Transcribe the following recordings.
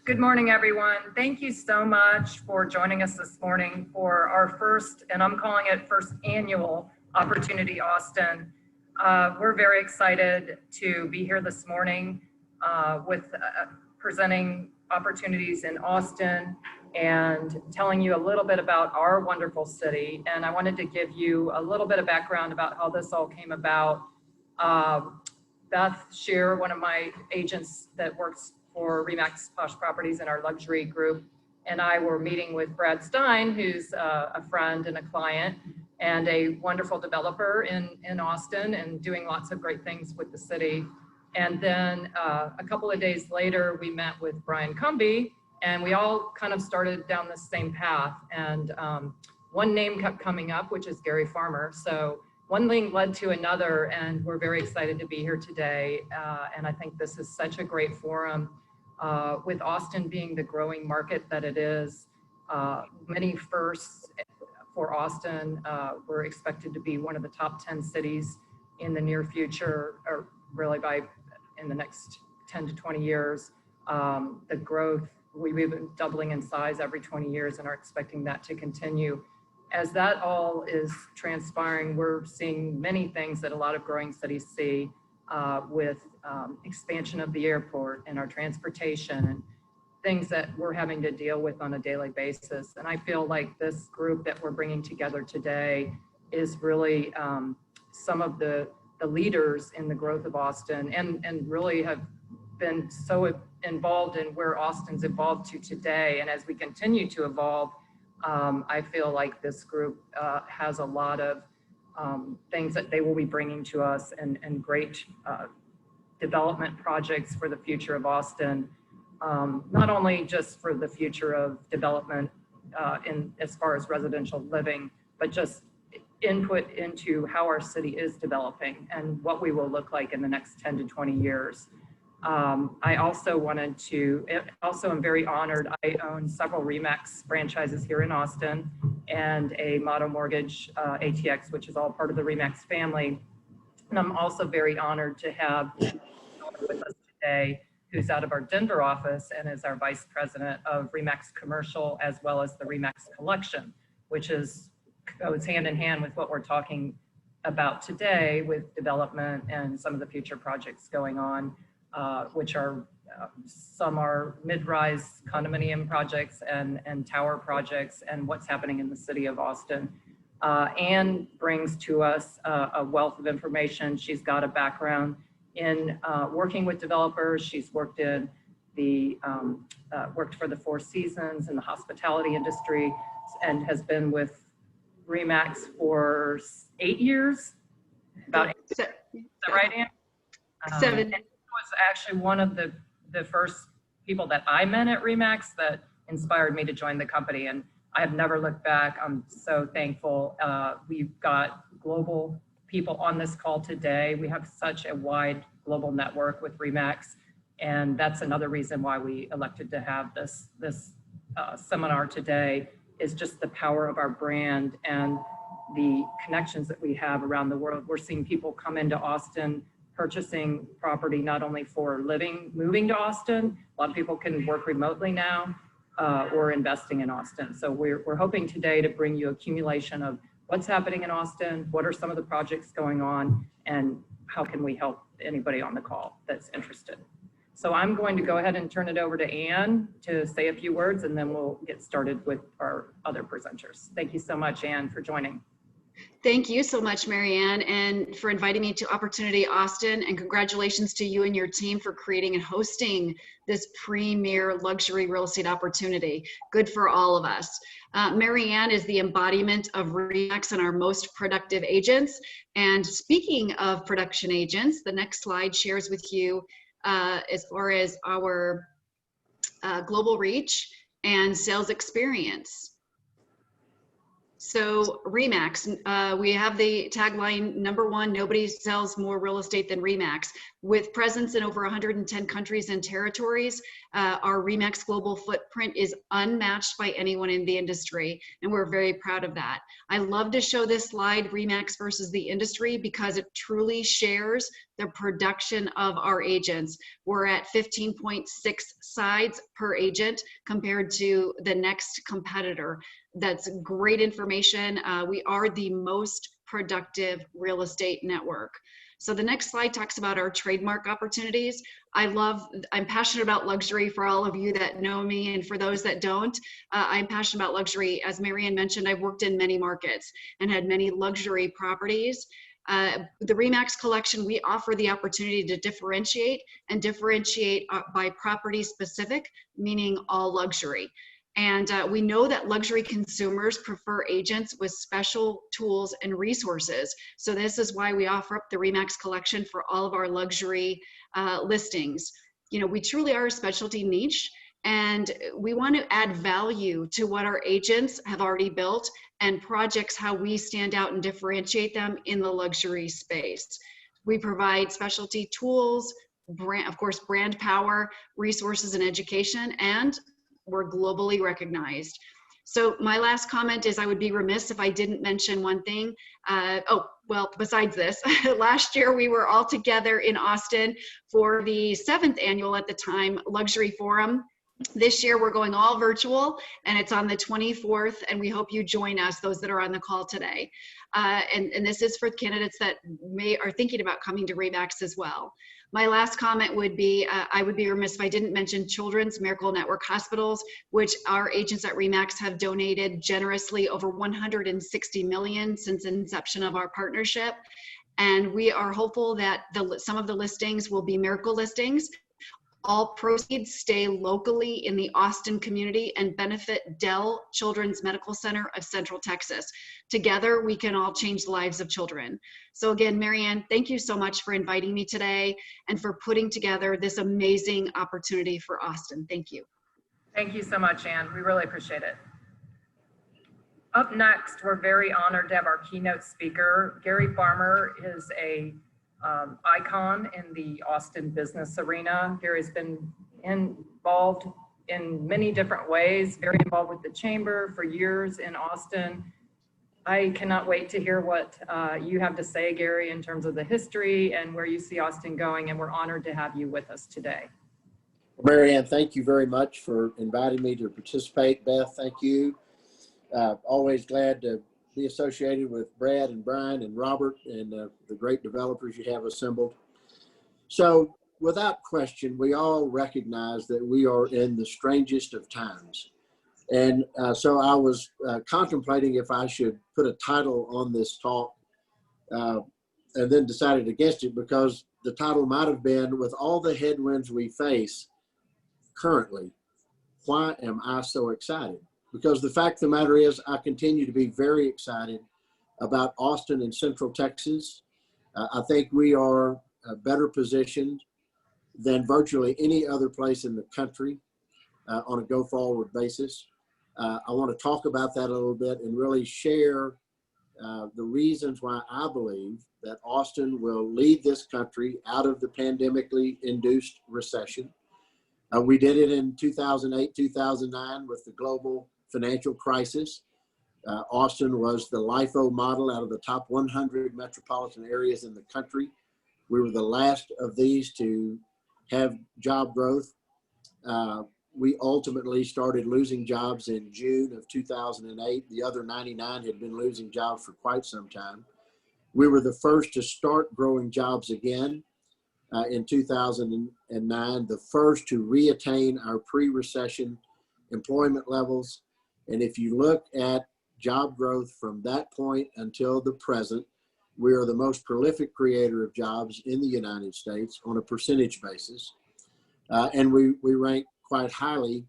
Good morning, everyone. Thank you so much for joining us this morning for our first, and I'm calling it first annual Opportunity Austin. We're very excited to be here this morning with presenting opportunities in Austin and telling you a little bit about our wonderful city. And I wanted to give you a little bit of background about how this all came about. Beth Shear, one of my agents that works for RE/MAX Posh Properties in our luxury group, and I were meeting with Brad Stein, who's a friend and a client and a wonderful developer in Austin and doing lots of great things with the city. And then a couple of days later, we met with Brian Cumby, and we all kind of started down the same path. And one name kept coming up, which is Gary Farmer. So one thing led to another, and we're very excited to be here today. And I think this is such a great forum with Austin being the growing market that it is. Many firsts for Austin. We're expected to be one of the top 10 cities in the near future, or really in the next 10 to 20 years. The growth, we've been doubling in size every 20 years and are expecting that to continue. As that all is transpiring, we're seeing many things that a lot of growing cities see with expansion of the airport and our transportation and things that we're having to deal with on a daily basis. And I feel like this group that we're bringing together today is really some of the leaders in the growth of Austin and really have been so involved in where Austin's evolved to today. And as we continue to evolve, I feel like this group has a lot of things that they will be bringing to us and great development projects for the future of Austin, not only just for the future of development as far as residential living, but just input into how our city is developing and what we will look like in the next 10 to 20 years. I also am very honored. I own several RE/MAX franchises here in Austin and a Model Mortgage ATX, which is all part of the RE/MAX family. And I'm also very honored to have with us today, who's out of our Denver office and is our vice president of RE/MAX Commercial, as well as the RE/MAX Collection, which goes hand in hand with what we're talking about today with development and some of the future projects going on. Which are some are mid-rise condominium projects and tower projects and what's happening in the city of Austin. Anne brings to us a wealth of information. She's got a background in working with developers. She's worked in worked for the Four Seasons in the hospitality industry and has been with RE/MAX for 8 years. About 8 years. Is that right, Anne? 7. Was actually one of the first people that I met at RE/MAX that inspired me to join the company, and I have never looked back. I'm so thankful. We've got global people on this call today. We have such a wide global network with RE/MAX, and that's another reason why we elected to have this seminar today, is just the power of our brand and the connections that we have around the world. We're seeing people come into Austin purchasing property not only for living, moving to Austin. A lot of people can work remotely now, or investing in Austin. So we're hoping today to bring you accumulation of what's happening in Austin, what are some of the projects going on, and how can we help anybody on the call that's interested. So I'm going to go ahead and turn it over to Anne to say a few words, and then we'll get started with our other presenters. Thank you so much, Anne, for joining. Thank you so much, Mary Anne, and for inviting me to Opportunity Austin, and congratulations to you and your team for creating and hosting this premier luxury real estate opportunity. Good for all of us. Mary Anne is the embodiment of RE/MAX and our most productive agents. And speaking of production agents, the next slide shares with you as far as our global reach and sales experience. So RE/MAX, we have the tagline, #1, nobody sells more real estate than RE/MAX. With presence in over 110 countries and territories, our RE/MAX global footprint is unmatched by anyone in the industry, and we're very proud of that. I love to show this slide, RE/MAX versus the industry, because it truly shares the production of our agents. We're at 15.6 sides per agent compared to the next competitor. That's great information. We are the most productive real estate network. So the next slide talks about our trademark opportunities. I'm passionate about luxury for all of you that know me, and for those that don't, I'm passionate about luxury. As Mary Anne mentioned, I've worked in many markets and had many luxury properties. The RE/MAX collection, we offer the opportunity to differentiate by property specific, meaning all luxury. And we know that luxury consumers prefer agents with special tools and resources. So this is why we offer up the RE/MAX collection for all of our luxury listings. You know, we truly are a specialty niche, and we want to add value to what our agents have already built and projects how we stand out and differentiate them in the luxury space. We provide specialty tools, of course, brand power, resources, and education, and we're globally recognized. So my last comment is I would be remiss if I didn't mention one thing. Well, besides this, last year we were all together in Austin for the 7th annual, at the time, Luxury Forum. This year we're going all virtual, and it's on the 24th, and we hope you join us, those that are on the call today. And this is for candidates that are thinking about coming to RE/MAX as well. My last comment would be, I would be remiss if I didn't mention Children's Miracle Network Hospitals, which our agents at RE/MAX have donated generously over $160 million since inception of our partnership. And we are hopeful that some of the listings will be miracle listings. All proceeds stay locally in the Austin community and benefit Dell Children's Medical Center of Central Texas. Together, we can all change the lives of children. So again, Mary Anne, thank you so much for inviting me today and for putting together this amazing opportunity for Austin. Thank you. Thank you so much, Anne. We really appreciate it. Up next, we're very honored to have our keynote speaker. Gary Farmer is a icon in the Austin business arena. Gary's been involved in many different ways, very involved with the chamber for years in Austin. I cannot wait to hear what you have to say, Gary, in terms of the history and where you see Austin going, and we're honored to have you with us today. Mary Anne, thank you very much for inviting me to participate. Beth, thank you. Always glad to be associated with Brad and Brian and Robert and the great developers you have assembled. So without question, we all recognize that we are in the strangest of times. And so I was contemplating if I should put a title on this talk and then decided against it, because the title might have been, with all the headwinds we face currently, why am I so excited? Because the fact of the matter is, I continue to be very excited about Austin and Central Texas. I think we are better positioned than virtually any other place in the country on a go-forward basis. I want to talk about that a little bit and really share the reasons why I believe that Austin will lead this country out of the pandemically induced recession. We did it in 2008, 2009 with the global financial crisis. Austin was the LIFO model out of the top 100 metropolitan areas in the country. We were the last of these to have job growth. We ultimately started losing jobs in June of 2008. The other 99 had been losing jobs for quite some time. We were the first to start growing jobs again in 2009, the first to reattain our pre-recession employment levels. And if you look at job growth from that point until the present, we are the most prolific creator of jobs in the United States on a percentage basis. And we rank quite highly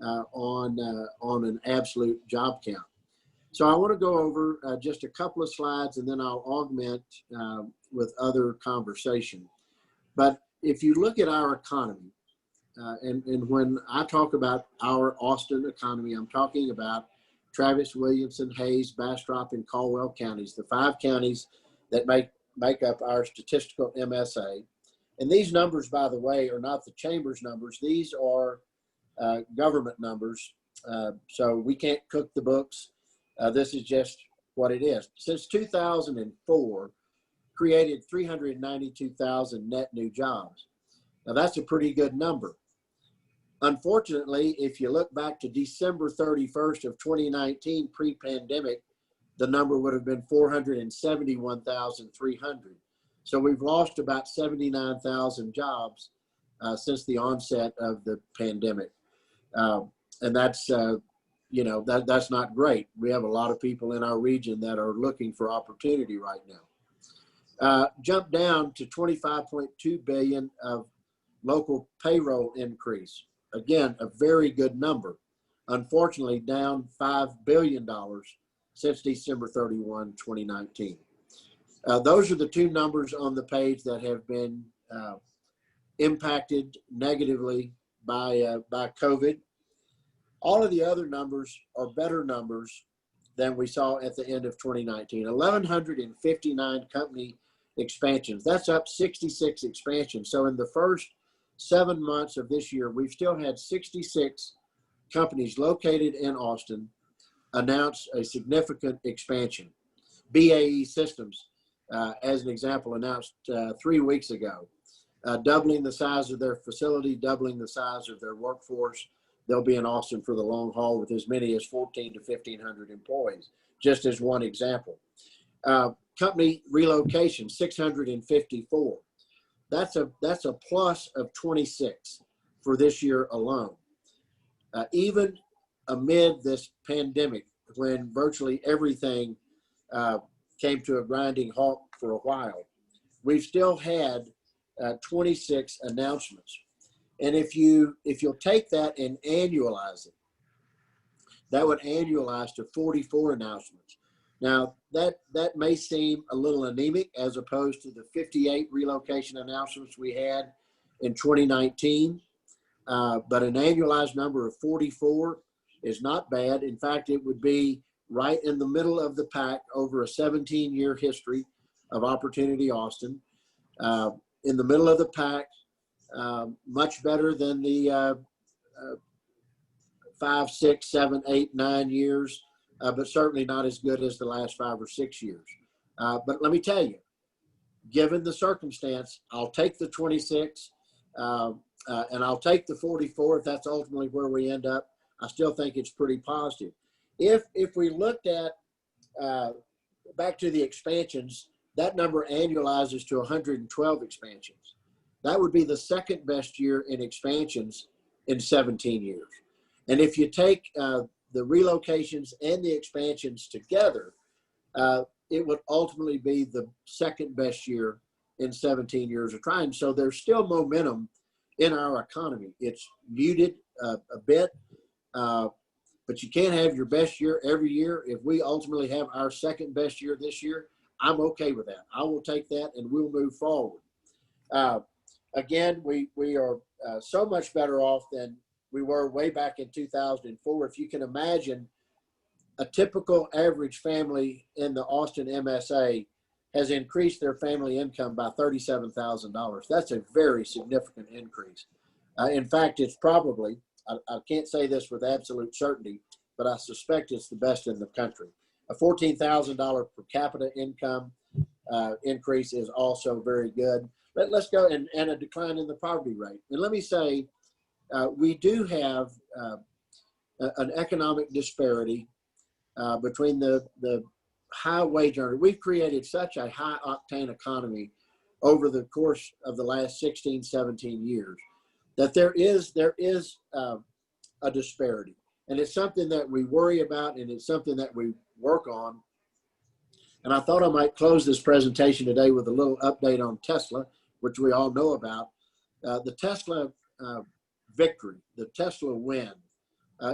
on an absolute job count. So I want to go over just a couple of slides, and then I'll augment with other conversation. But if you look at our economy, and when I talk about our Austin economy, I'm talking about Travis, Williamson, Hayes, Bastrop, and Caldwell counties, the 5 counties that make up our statistical MSA. And these numbers, by the way, are not the chamber's numbers. These are government numbers. So we can't cook the books. This is just what it is. Since 2004, created 392,000 net new jobs. Now that's a pretty good number. Unfortunately, if you look back to December 31st of 2019, pre-pandemic, the number would have been 471,300. So we've lost about 79,000 jobs since the onset of the pandemic. And that's, you know, that's not great. We have a lot of people in our region that are looking for opportunity right now. Jump down to 25.2 billion of local payroll increase. Again, a very good number. Unfortunately, down $5 billion since December 31, 2019. Those are the two numbers on the page that have been impacted negatively by COVID. All of the other numbers are better numbers than we saw at the end of 2019. 1,159 company expansions. That's up 66 expansions. So in the first 7 months of this year, we've still had 66 companies located in Austin announce a significant expansion. BAE Systems, as an example, announced 3 weeks ago, doubling the size of their facility, doubling the size of their workforce. They'll be in Austin for the long haul with as many as 1,400 to 1,500 employees, just as one example. Company relocation, 654. That's a plus of 26 for this year alone. Even amid this pandemic, when virtually everything came to a grinding halt for a while, we've still had 26 announcements. And if you'll take that and annualize it, that would annualize to 44 announcements. Now, that may seem a little anemic as opposed to the 58 relocation announcements we had in 2019, but an annualized number of 44 is not bad. In fact, it would be right in the middle of the pack over a 17-year history of Opportunity Austin. In the middle of the pack, much better than the 5, 6, 7, 8, 9 years, but certainly not as good as the last 5 or 6 years. But let me tell you, given the circumstance, I'll take the 26 and I'll take the 44 if that's ultimately where we end up. I still think it's pretty positive. If we looked at back to the expansions, that number annualizes to 112 expansions. That would be the second best year in expansions in 17 years. And if you take the relocations and the expansions together, it would ultimately be the second best year in 17 years of trying. So there's still momentum in our economy. It's muted a bit, but you can't have your best year every year. If we ultimately have our second best year this year, I'm okay with that. I will take that and we'll move forward. Again, we are so much better off than we were way back in 2004. If you can imagine, a typical average family in the Austin MSA has increased their family income by $37,000. That's a very significant increase. In fact, it's probably, I can't say this with absolute certainty, but I suspect it's the best in the country. A $14,000 per capita income increase is also very good. Let's go and a decline in the poverty rate. And let me say, we do have an economic disparity between the high wage earner. We've created such a high octane economy over the course of the last 16, 17 years that there is a disparity. And it's something that we worry about, and it's something that we work on. And I thought I might close this presentation today with a little update on Tesla, which we all know about. The Tesla victory, the Tesla win,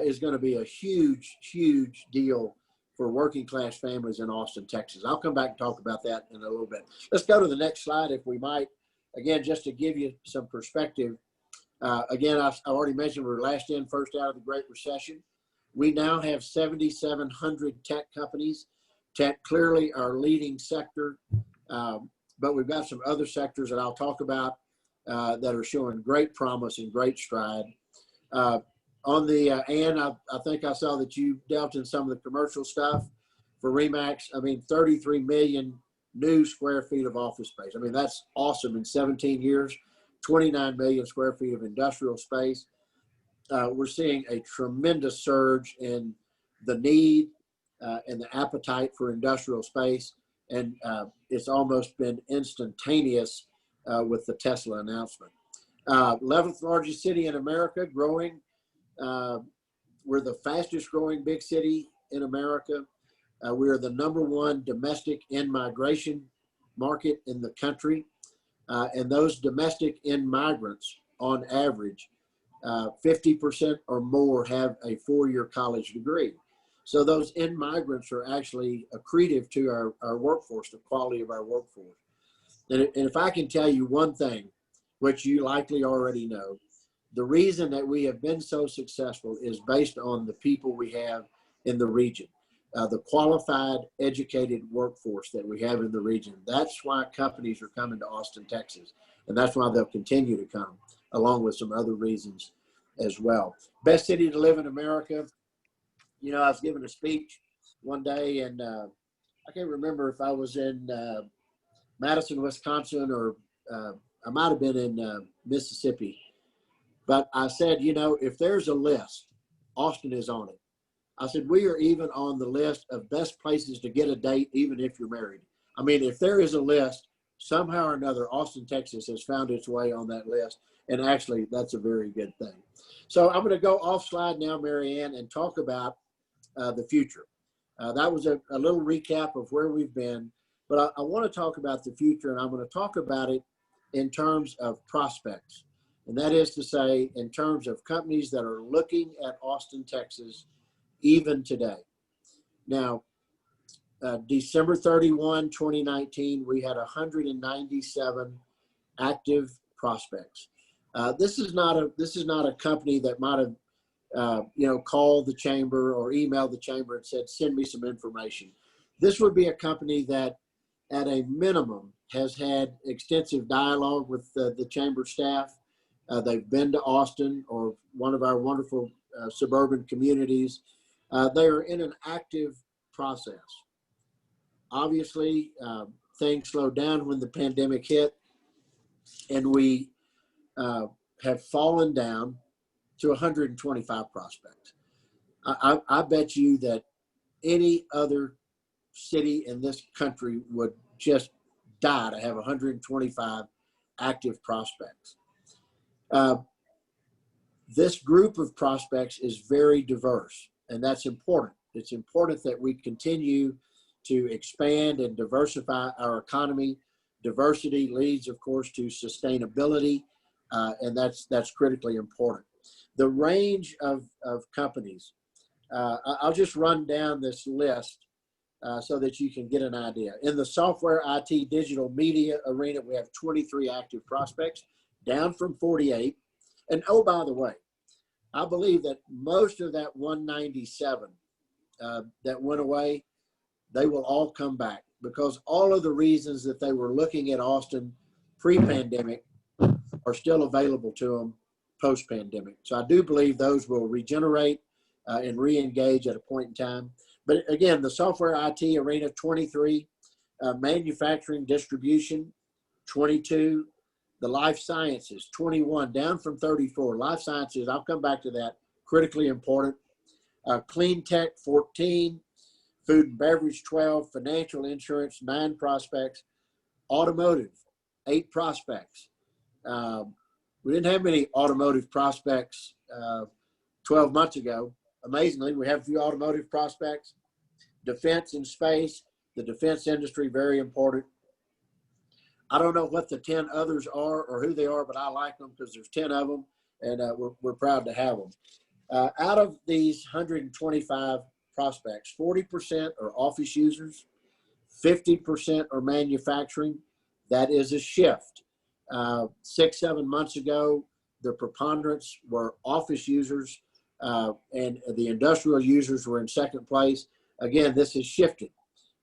is going to be a huge, huge deal for working class families in Austin, Texas. I'll come back and talk about that in a little bit. Let's go to the next slide if we might. Again, just to give you some perspective. Again, I already mentioned we're last in, first out of the Great Recession. We now have 7,700 tech companies. Tech clearly our leading sector, but we've got some other sectors that I'll talk about that are showing great promise and great stride. On the Ann, I think I saw that you dealt in some of the commercial stuff for RE/MAX. I mean, 33 million new square feet of office space. I mean, that's awesome. In 17 years, 29 million square feet of industrial space. We're seeing a tremendous surge in the need and the appetite for industrial space. And it's almost been instantaneous with the Tesla announcement. 11th largest city in America, growing. We're the fastest growing big city in America. We are the #1 domestic in-migration market in the country. And those domestic in-migrants, on average, 50% or more have a 4-year college degree. So those in-migrants are actually accretive to our workforce, the quality of our workforce. And if I can tell you one thing, which you likely already know, the reason that we have been so successful is based on the people we have in the region, the qualified, educated workforce that we have in the region. That's why companies are coming to Austin, Texas, and that's why they'll continue to come, along with some other reasons as well. Best city to live in America. You know, I was giving a speech one day, and I can't remember if I was in Madison, Wisconsin, or I might have been in Mississippi. But I said, you know, if there's a list, Austin is on it. I said, we are even on the list of best places to get a date, even if you're married. I mean, if there is a list, somehow or another, Austin, Texas has found its way on that list. And actually, that's a very good thing. So I'm going to go off slide now, Mary Ann, and talk about the future. That was a little recap of where we've been. But I want to talk about the future, and I'm going to talk about it in terms of prospects. And that is to say, in terms of companies that are looking at Austin, Texas, even today. Now, December 31, 2019, we had 197 active prospects. This is not a company that might have called the chamber or emailed the chamber and said, send me some information. This would be a company that at a minimum has had extensive dialogue with the chamber staff. They've been to Austin or one of our wonderful suburban communities. They are in an active process. Obviously, things slowed down when the pandemic hit, and we have fallen down to 125 prospects. I bet you that any other city in this country would just die to have 125 active prospects. This group of prospects is very diverse, and that's important. It's important that we continue to expand and diversify our economy. Diversity leads, of course, to sustainability, and that's critically important. The range of companies, I'll just run down this list so that you can get an idea. In the software, IT, digital media arena, we have 23 active prospects, down from 48. And oh, by the way, I believe that most of that 197 that went away, they will all come back, because all of the reasons that they were looking at Austin pre-pandemic are still available to them post-pandemic. So I do believe those will regenerate and re-engage at a point in time. But again, the software IT arena, 23, manufacturing distribution, 22, the life sciences, 21, down from 34. Life sciences, I'll come back to that, critically important. Clean tech, 14, food and beverage, 12, financial insurance, 9 prospects, automotive, 8 prospects. We didn't have many automotive prospects 12 months ago. Amazingly, we have a few automotive prospects. Defense and space, the defense industry, very important. I don't know what the 10 others are or who they are, but I like them because there's 10 of them, and we're proud to have them. Out of these 125 prospects, 40% are office users, 50% are manufacturing. That is a shift. 6-7 months ago, the preponderance were office users, and the industrial users were in second place. Again, this has shifted.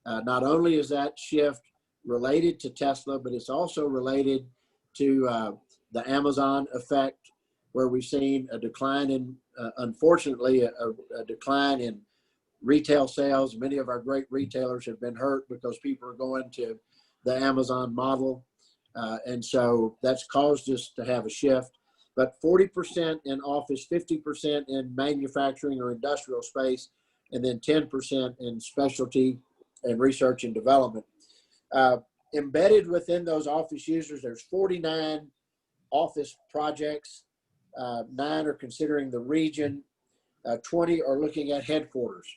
Not only is that shift related to Tesla, but it's also related to the Amazon effect, where we've seen a decline in, unfortunately, a decline in retail sales. Many of our great retailers have been hurt because people are going to the Amazon model. And so that's caused us to have a shift. But 40% in office, 50% in manufacturing or industrial space, and then 10% in specialty and research and development. Embedded within those office users, there's 49 office projects. 9 are considering the region. 20 are looking at headquarters.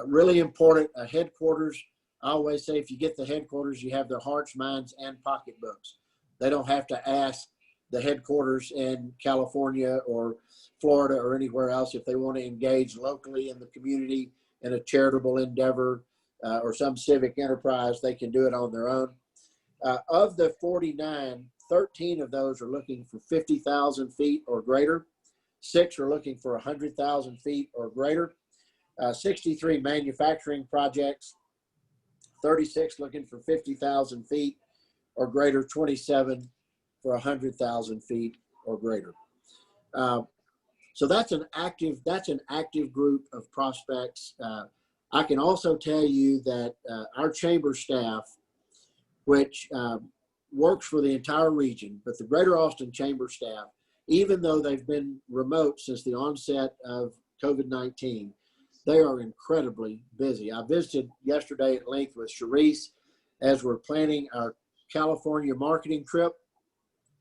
Really important, headquarters. I always say if you get the headquarters, you have their hearts, minds, and pocketbooks. They don't have to ask the headquarters in California or Florida or anywhere else if they want to engage locally in the community in a charitable endeavor or some civic enterprise. They can do it on their own. Of the 49, 13 of those are looking for 50,000 feet or greater. 6 are looking for 100,000 feet or greater. 63 manufacturing projects, 36 looking for 50,000 feet or greater, 27 for 100,000 feet or greater. So that's an active group of prospects. I can also tell you that our chamber staff, which works for the entire region, but the Greater Austin Chamber staff, even though they've been remote since the onset of COVID-19, they are incredibly busy. I visited yesterday at length with Sharice as we're planning our California marketing trip,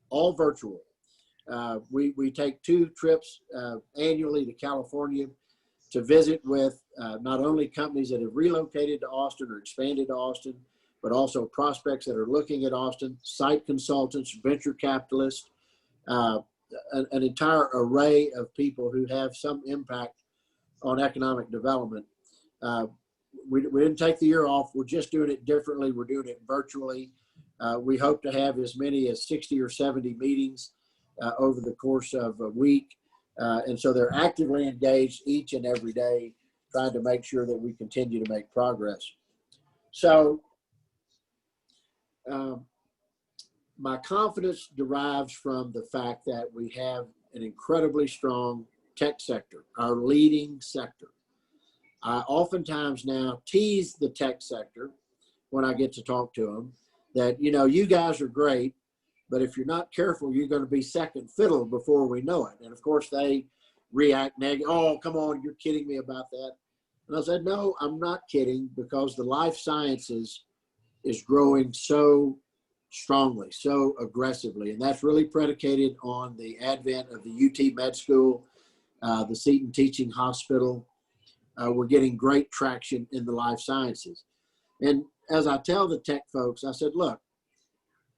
all virtual. We take 2 trips annually to California to visit with not only companies that have relocated to Austin or expanded to Austin, but also prospects that are looking at Austin, site consultants, venture capitalists, an entire array of people who have some impact on economic development. We didn't take the year off. We're just doing it differently. We're doing it virtually. We hope to have as many as 60 or 70 meetings over the course of a week. And so they're actively engaged each and every day, trying to make sure that we continue to make progress. So my confidence derives from the fact that we have an incredibly strong tech sector, our leading sector. I oftentimes now tease the tech sector when I get to talk to them that, you know, you guys are great, but if you're not careful, you're going to be second fiddle before we know it. And of course they react negative. Oh, come on, you're kidding me about that. And I said, no, I'm not kidding, because the life sciences is growing so strongly, so aggressively. And that's really predicated on the advent of the UT Med School, the Seton Teaching Hospital. We're getting great traction in the life sciences. And as I tell the tech folks, I said, look,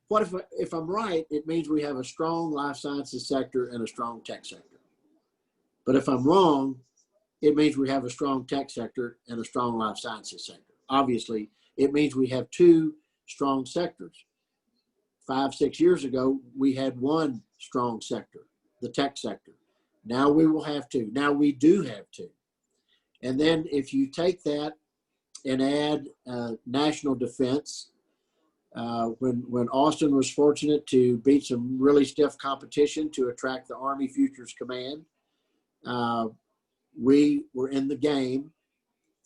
what if I'm right, it means we have a strong life sciences sector and a strong tech sector. But if I'm wrong, it means we have a strong tech sector and a strong life sciences sector. Obviously, it means we have 2 strong sectors. 5, 6 years ago, we had 1 strong sector, the tech sector. Now we will have 2. Now we do have 2. And then if you take that and add national defense, when Austin was fortunate to beat some really stiff competition to attract the Army Futures Command, we were in the game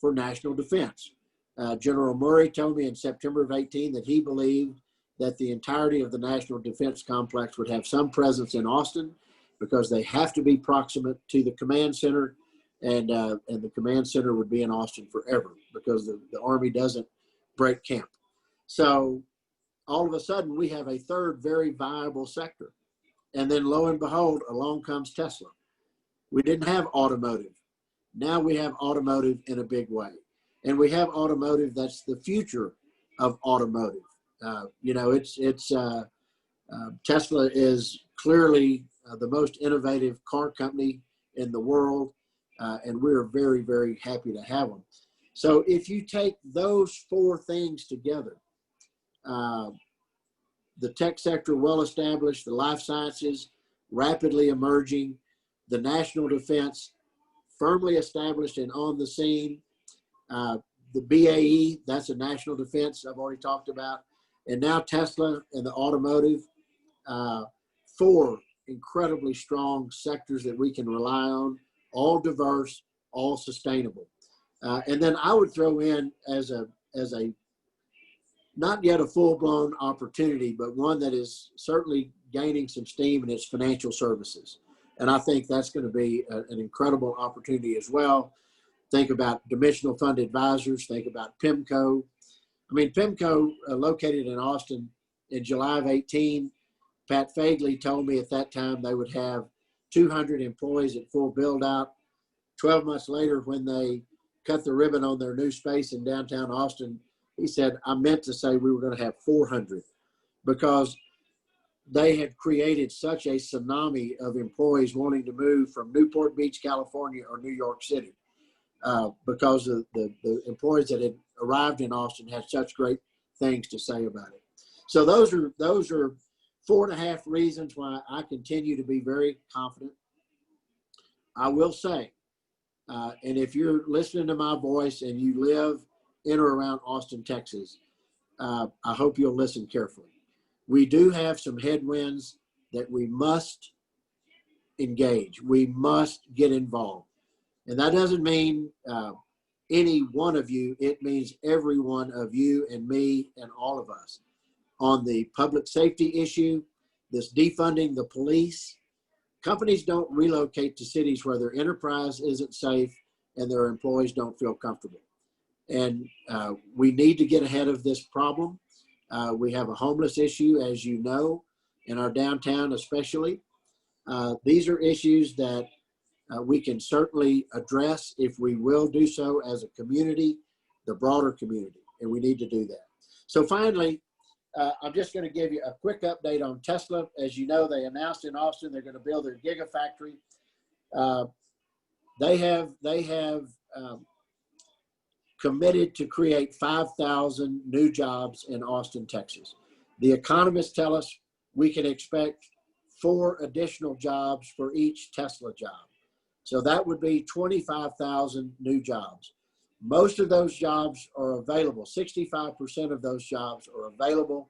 for national defense. General Murray told me in September of 18 that he believed that the entirety of the National Defense Complex would have some presence in Austin, because they have to be proximate to the command center, and the command center would be in Austin forever, because the Army doesn't break camp. So all of a sudden we have a 3rd very viable sector. And then lo and behold, along comes Tesla. We didn't have automotive. Now we have automotive in a big way. And we have automotive that's the future of automotive. You know, Tesla is clearly the most innovative car company in the world, and we're very, very happy to have them. So if you take those 4 things together, the tech sector well established, the life sciences rapidly emerging, the national defense firmly established and on the scene, the BAE, that's a national defense I've already talked about, and now Tesla and the automotive, 4 incredibly strong sectors that we can rely on, all diverse, all sustainable. And then I would throw in as a not yet a full-blown opportunity, but one that is certainly gaining some steam, and it's financial services. And I think that's going to be an incredible opportunity as well. Think about dimensional fund advisors, think about PIMCO. I mean, PIMCO, located in Austin in July of 18, Pat Fagley told me at that time they would have 200 employees at full build out. 12 months later, when they cut the ribbon on their new space in downtown Austin, he said, I meant to say we were going to have 400, because they had created such a tsunami of employees wanting to move from Newport Beach, California, or New York City, because of the employees that had arrived in Austin had such great things to say about it. So those are 4.5 reasons why I continue to be very confident. I will say, and if you're listening to my voice and you live in or around Austin, Texas, I hope you'll listen carefully. We do have some headwinds that we must engage. We must get involved. And that doesn't mean any one of you. It means every one of you and me and all of us. On the public safety issue, this defunding the police, companies don't relocate to cities where their enterprise isn't safe and their employees don't feel comfortable. And we need to get ahead of this problem. We have a homeless issue, as you know, in our downtown especially. These are issues that we can certainly address if we will do so as a community, the broader community, and we need to do that. So finally, I'm just going to give you a quick update on Tesla. As you know, they announced in Austin they're going to build their gigafactory. They have committed to create 5,000 new jobs in Austin, Texas. The economists tell us we can expect 4 additional jobs for each Tesla job. So that would be 25,000 new jobs. Most of those jobs are available. 65% of those jobs are available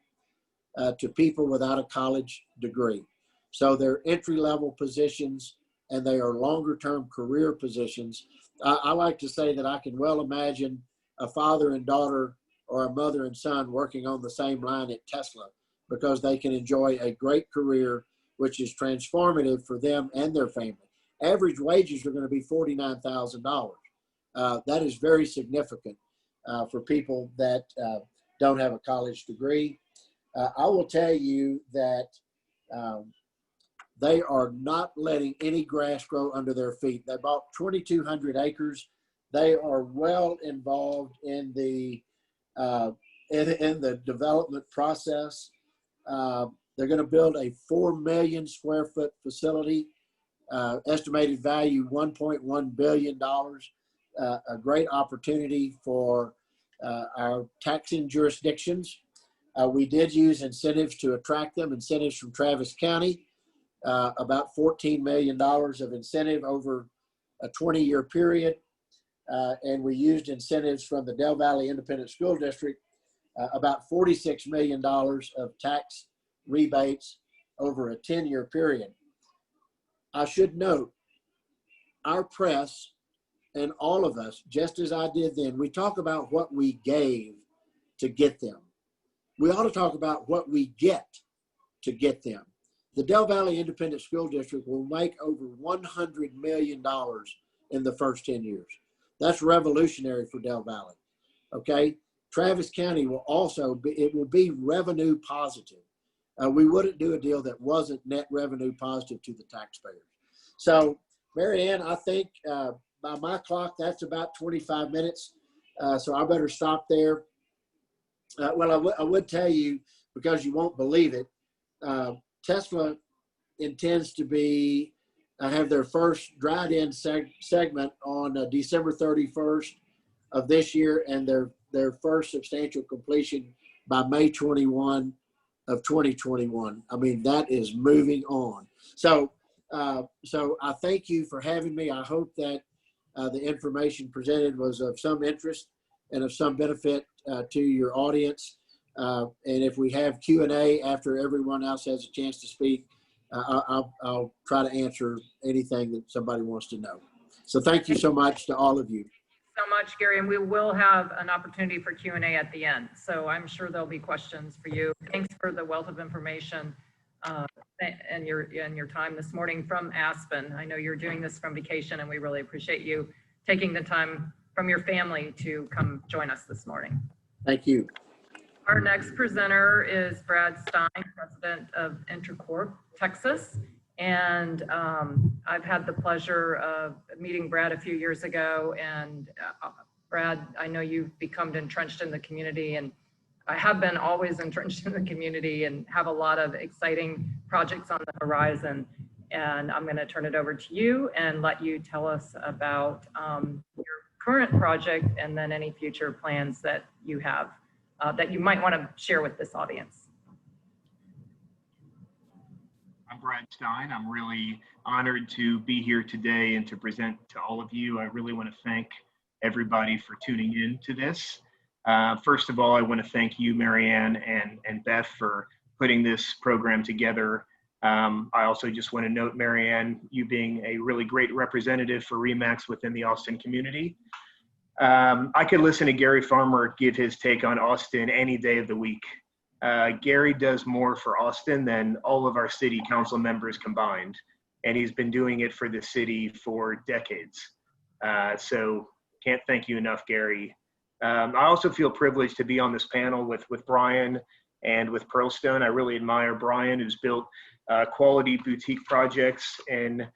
to people without a college degree. So they're entry-level positions, and they are longer-term career positions. I like to say that I can well imagine a father and daughter or a mother and son working on the same line at Tesla, because they can enjoy a great career, which is transformative for them and their family. Average wages are going to be $49,000. That is very significant for people that don't have a college degree. I will tell you that they are not letting any grass grow under their feet. They bought 2,200 acres. They are well involved in the development process. They're going to build a 4 million square foot facility, estimated value $1.1 billion. A great opportunity for our taxing jurisdictions. We did use incentives to attract them, incentives from Travis County, about $14 million of incentive over a 20-year period. And we used incentives from the Del Valley Independent School District, about $46 million of tax rebates over a 10-year period. I should note, our press and all of us, just as I did then, we talk about what we gave to get them. We ought to talk about what we get to get them. The Del Valley Independent School District will make over $100 million in the first 10 years. That's revolutionary for Del Valley, okay? Travis County will also be, it will be revenue positive. We wouldn't do a deal that wasn't net revenue positive to the taxpayers. So, Mary Ann, I think by my clock, that's about 25 minutes. So I better stop there. Well, I would tell you, because you won't believe it, Tesla intends to have their first dried-in segment on December 31st of this year, and their first substantial completion by May 21 of 2021. I mean, that is moving on. So I thank you for having me. I hope that the information presented was of some interest and of some benefit to your audience. And if we have Q&A after everyone else has a chance to speak, I'll try to answer anything that somebody wants to know. So thank you so much to all of you. So much, Gary, and we will have an opportunity for Q&A at the end. So I'm sure there'll be questions for you. Thanks for the wealth of information and your time this morning from Aspen. I know you're doing this from vacation, and we really appreciate you taking the time from your family to come join us this morning. Thank you. Our next presenter is Brad Stein, president of Intercorp, Texas. And I've had the pleasure of meeting Brad a few years ago. And Brad, I know you've become entrenched in the community, and I have been always entrenched in the community and have a lot of exciting projects on the horizon. And I'm going to turn it over to you and let you tell us about your current project and then any future plans that you have that you might want to share with this audience. I'm Brad Stein. I'm really honored to be here today and to present to all of you. I really want to thank everybody for tuning in to this. First of all, I want to thank you, Mary Anne and Beth, for putting this program together. I also just want to note, Mary Anne, you being a really great representative for RE/MAX within the Austin community. I could listen to Gary Farmer give his take on Austin any day of the week. Gary does more for Austin than all of our city council members combined, and he's been doing it for the city for decades. So can't thank you enough, Gary. I also feel privileged to be on this panel with Brian and with Pearlstone. I really admire Brian, who's built quality boutique projects in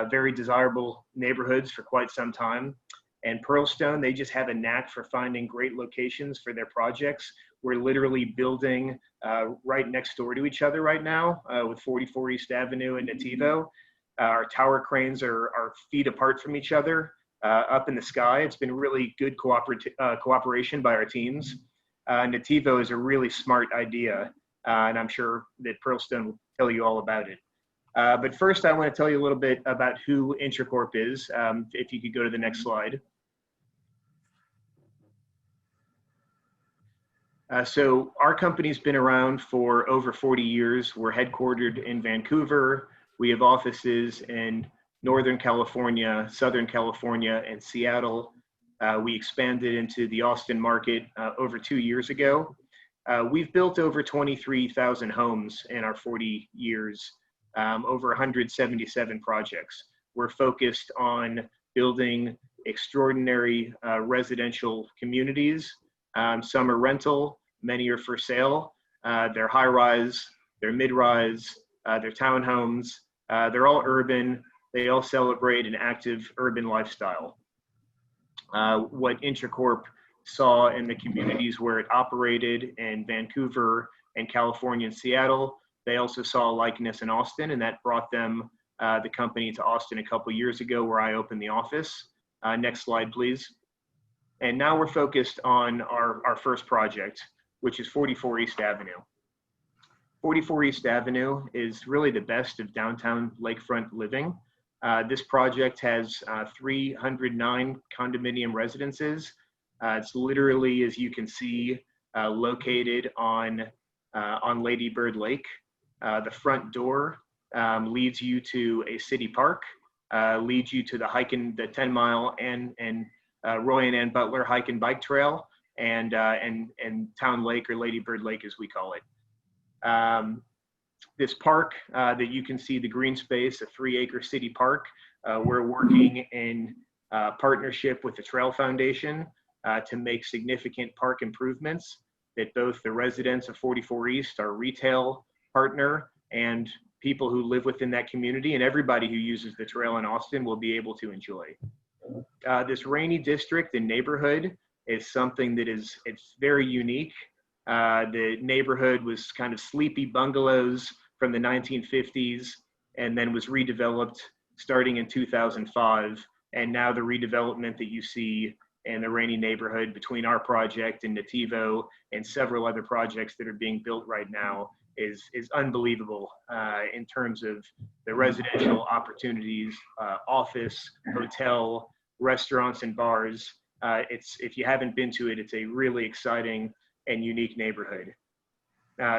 very desirable neighborhoods for quite some time. And Pearlstone, they just have a knack for finding great locations for their projects. We're literally building right next door to each other right now with 44 East Avenue and Nativo. Our tower cranes are feet apart from each other up in the sky. It's been really good cooperation by our teams. Nativo is a really smart idea, and I'm sure that Pearlstone will tell you all about it. But first, I want to tell you a little bit about who Intercorp is. If you could go to the next slide. So our company's been around for over 40 years. We're headquartered in Vancouver. We have offices in Northern California, Southern California, and Seattle. We expanded into the Austin market over 2 years ago. We've built over 23,000 homes in our 40 years, over 177 projects. We're focused on building extraordinary residential communities. Some are rental, many are for sale. They're high-rise, they're mid-rise, they're townhomes. They're all urban. They all celebrate an active urban lifestyle. What Intercorp saw in the communities where it operated in Vancouver and California and Seattle, they also saw a likeness in Austin, and that brought them, the company, to Austin a couple years ago, where I opened the office. Next slide, please. And now we're focused on our first project, which is 44 East Avenue. 44 East Avenue is really the best of downtown lakefront living. This project has 309 condominium residences. It's literally, as you can see, located on Lady Bird Lake. The front door leads you to a city park, leads you to the 10-mile and Roy and Ann Butler hike and bike trail, and Town Lake, or Lady Bird Lake as we call it. This park that you can see, the green space, a 3-acre city park, we're working in partnership with the Trail Foundation to make significant park improvements that both the residents of 44 East, our retail partner, and people who live within that community, and everybody who uses the trail in Austin will be able to enjoy. This rainy district and neighborhood is something that it's very unique. The neighborhood was kind of sleepy bungalows from the 1950s, and then was redeveloped starting in 2005. And now the redevelopment that you see in the rainy neighborhood between our project and Nativo and several other projects that are being built right now is unbelievable in terms of the residential opportunities, office, hotel, restaurants, and bars. If you haven't been to it, it's a really exciting and unique neighborhood.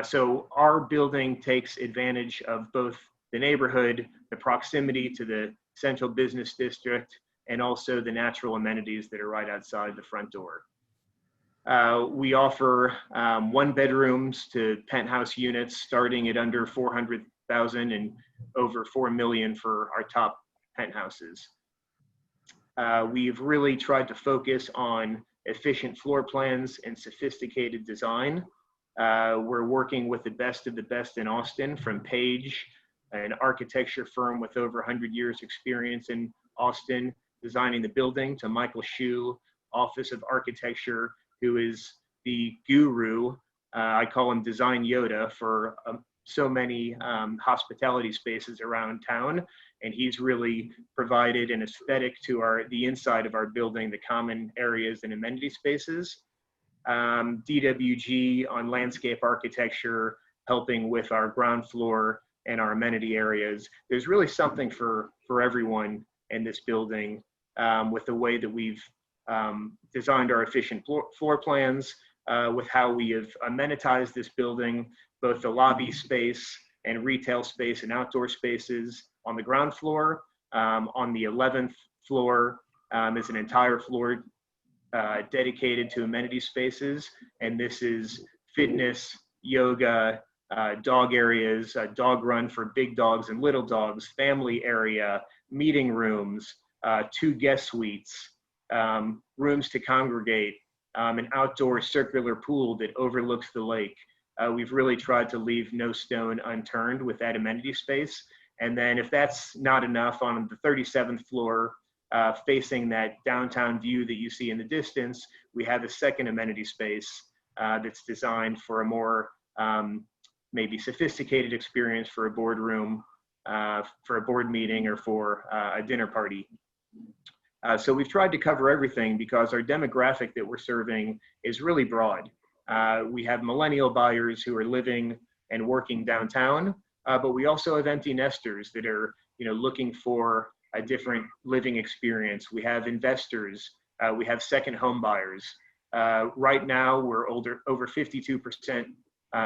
So our building takes advantage of both the neighborhood, the proximity to the central business district, and also the natural amenities that are right outside the front door. We offer 1-bedrooms to penthouse units starting at under 400,000 and over 4 million for our top penthouses. We've really tried to focus on efficient floor plans and sophisticated design. We're working with the best of the best in Austin, from Page, an architecture firm with over 100 years experience in Austin, designing the building, to Michael Shue, Office of Architecture, who is the guru. I call him Design Yoda for so many hospitality spaces around town. And he's really provided an aesthetic to the inside of our building, the common areas and amenity spaces. DWG on landscape architecture, helping with our ground floor and our amenity areas. There's really something for everyone in this building, with the way that we've designed our efficient floor plans, with how we have amenitized this building, both the lobby space and retail space and outdoor spaces on the ground floor. On the 11th floor is an entire floor dedicated to amenity spaces. And this is fitness, yoga, dog areas, a dog run for big dogs and little dogs, family area, meeting rooms, 2 guest suites, rooms to congregate, an outdoor circular pool that overlooks the lake. We've really tried to leave no stone unturned with that amenity space. And then if that's not enough, on the 37th floor, facing that downtown view that you see in the distance, we have a second amenity space that's designed for a more maybe sophisticated experience for a boardroom, for a board meeting, or for a dinner party. So we've tried to cover everything because our demographic that we're serving is really broad. We have millennial buyers who are living and working downtown, but we also have empty nesters that are, looking for a different living experience. We have investors. We have second home buyers. Right now, we're over 52%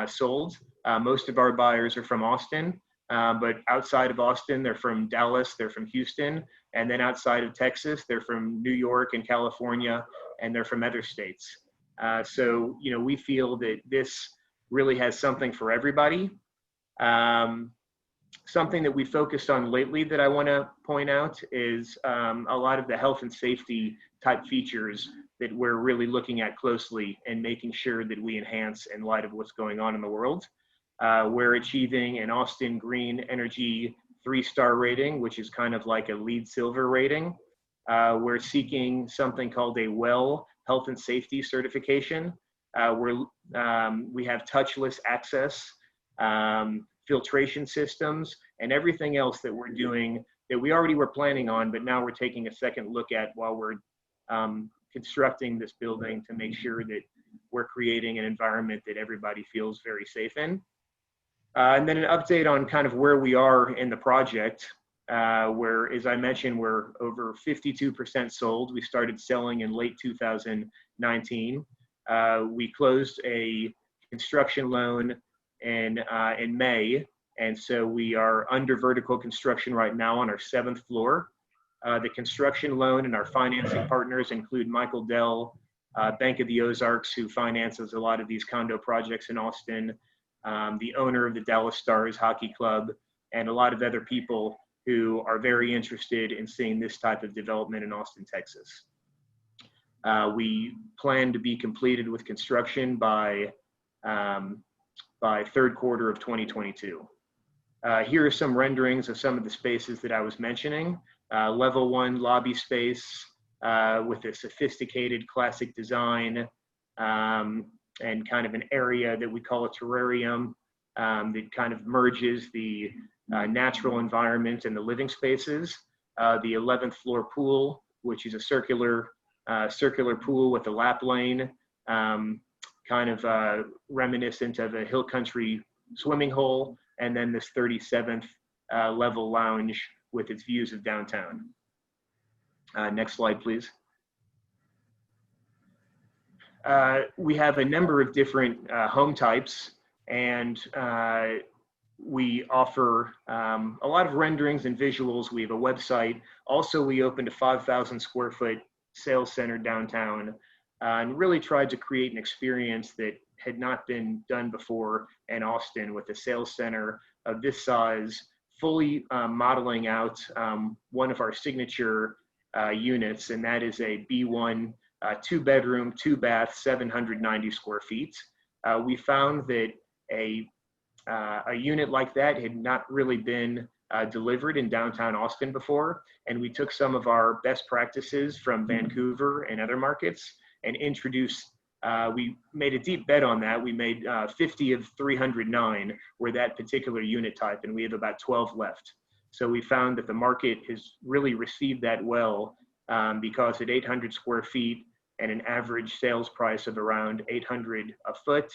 sold. Most of our buyers are from Austin, but outside of Austin, they're from Dallas, they're from Houston, and then outside of Texas, they're from New York and California, and they're from other states. So, we feel that this really has something for everybody. Something that we focused on lately that I want to point out is a lot of the health and safety type features that we're really looking at closely and making sure that we enhance in light of what's going on in the world. We're achieving an Austin Green Energy 3-star rating, which is kind of like a LEED Silver rating. We're seeking something called a WELL Health and Safety certification. We have touchless access, filtration systems, and everything else that we're doing that we already were planning on, but now we're taking a second look at while we're constructing this building to make sure that we're creating an environment that everybody feels very safe in. And then an update on kind of where we are in the project, where, as I mentioned, we're over 52% sold. We started selling in late 2019. We closed a construction loan in May, and so we are under vertical construction right now on our 7th floor. The construction loan and our financing partners include Michael Dell, Bank of the Ozarks, who finances a lot of these condo projects in Austin, the owner of the Dallas Stars Hockey Club, and a lot of other people who are very interested in seeing this type of development in Austin, Texas. We plan to be completed with construction by 3rd quarter of 2022. Here are some renderings of some of the spaces that I was mentioning. Level 1 lobby space with a sophisticated classic design, and kind of an area that we call a terrarium that kind of merges the natural environment and the living spaces. The 11th floor pool, which is a circular pool with a lap lane, kind of reminiscent of a hill country swimming hole, and then this 37th level lounge with its views of downtown. Next slide, please. We have a number of different home types, and we offer a lot of renderings and visuals. We have a website. Also, we opened a 5,000 square foot sales center downtown and really tried to create an experience that had not been done before in Austin, with a sales center of this size, fully modeling out one of our signature units, and that is a B1 2 bedroom, 2 bath, 790 square feet. We found that a unit like that had not really been delivered in downtown Austin before, and we took some of our best practices from Vancouver and other markets and introduced, we made a deep bet on that. We made 50 of 309 were that particular unit type, and we have about 12 left. So we found that the market has really received that well, because at 800 square feet and an average sales price of around 800 a foot,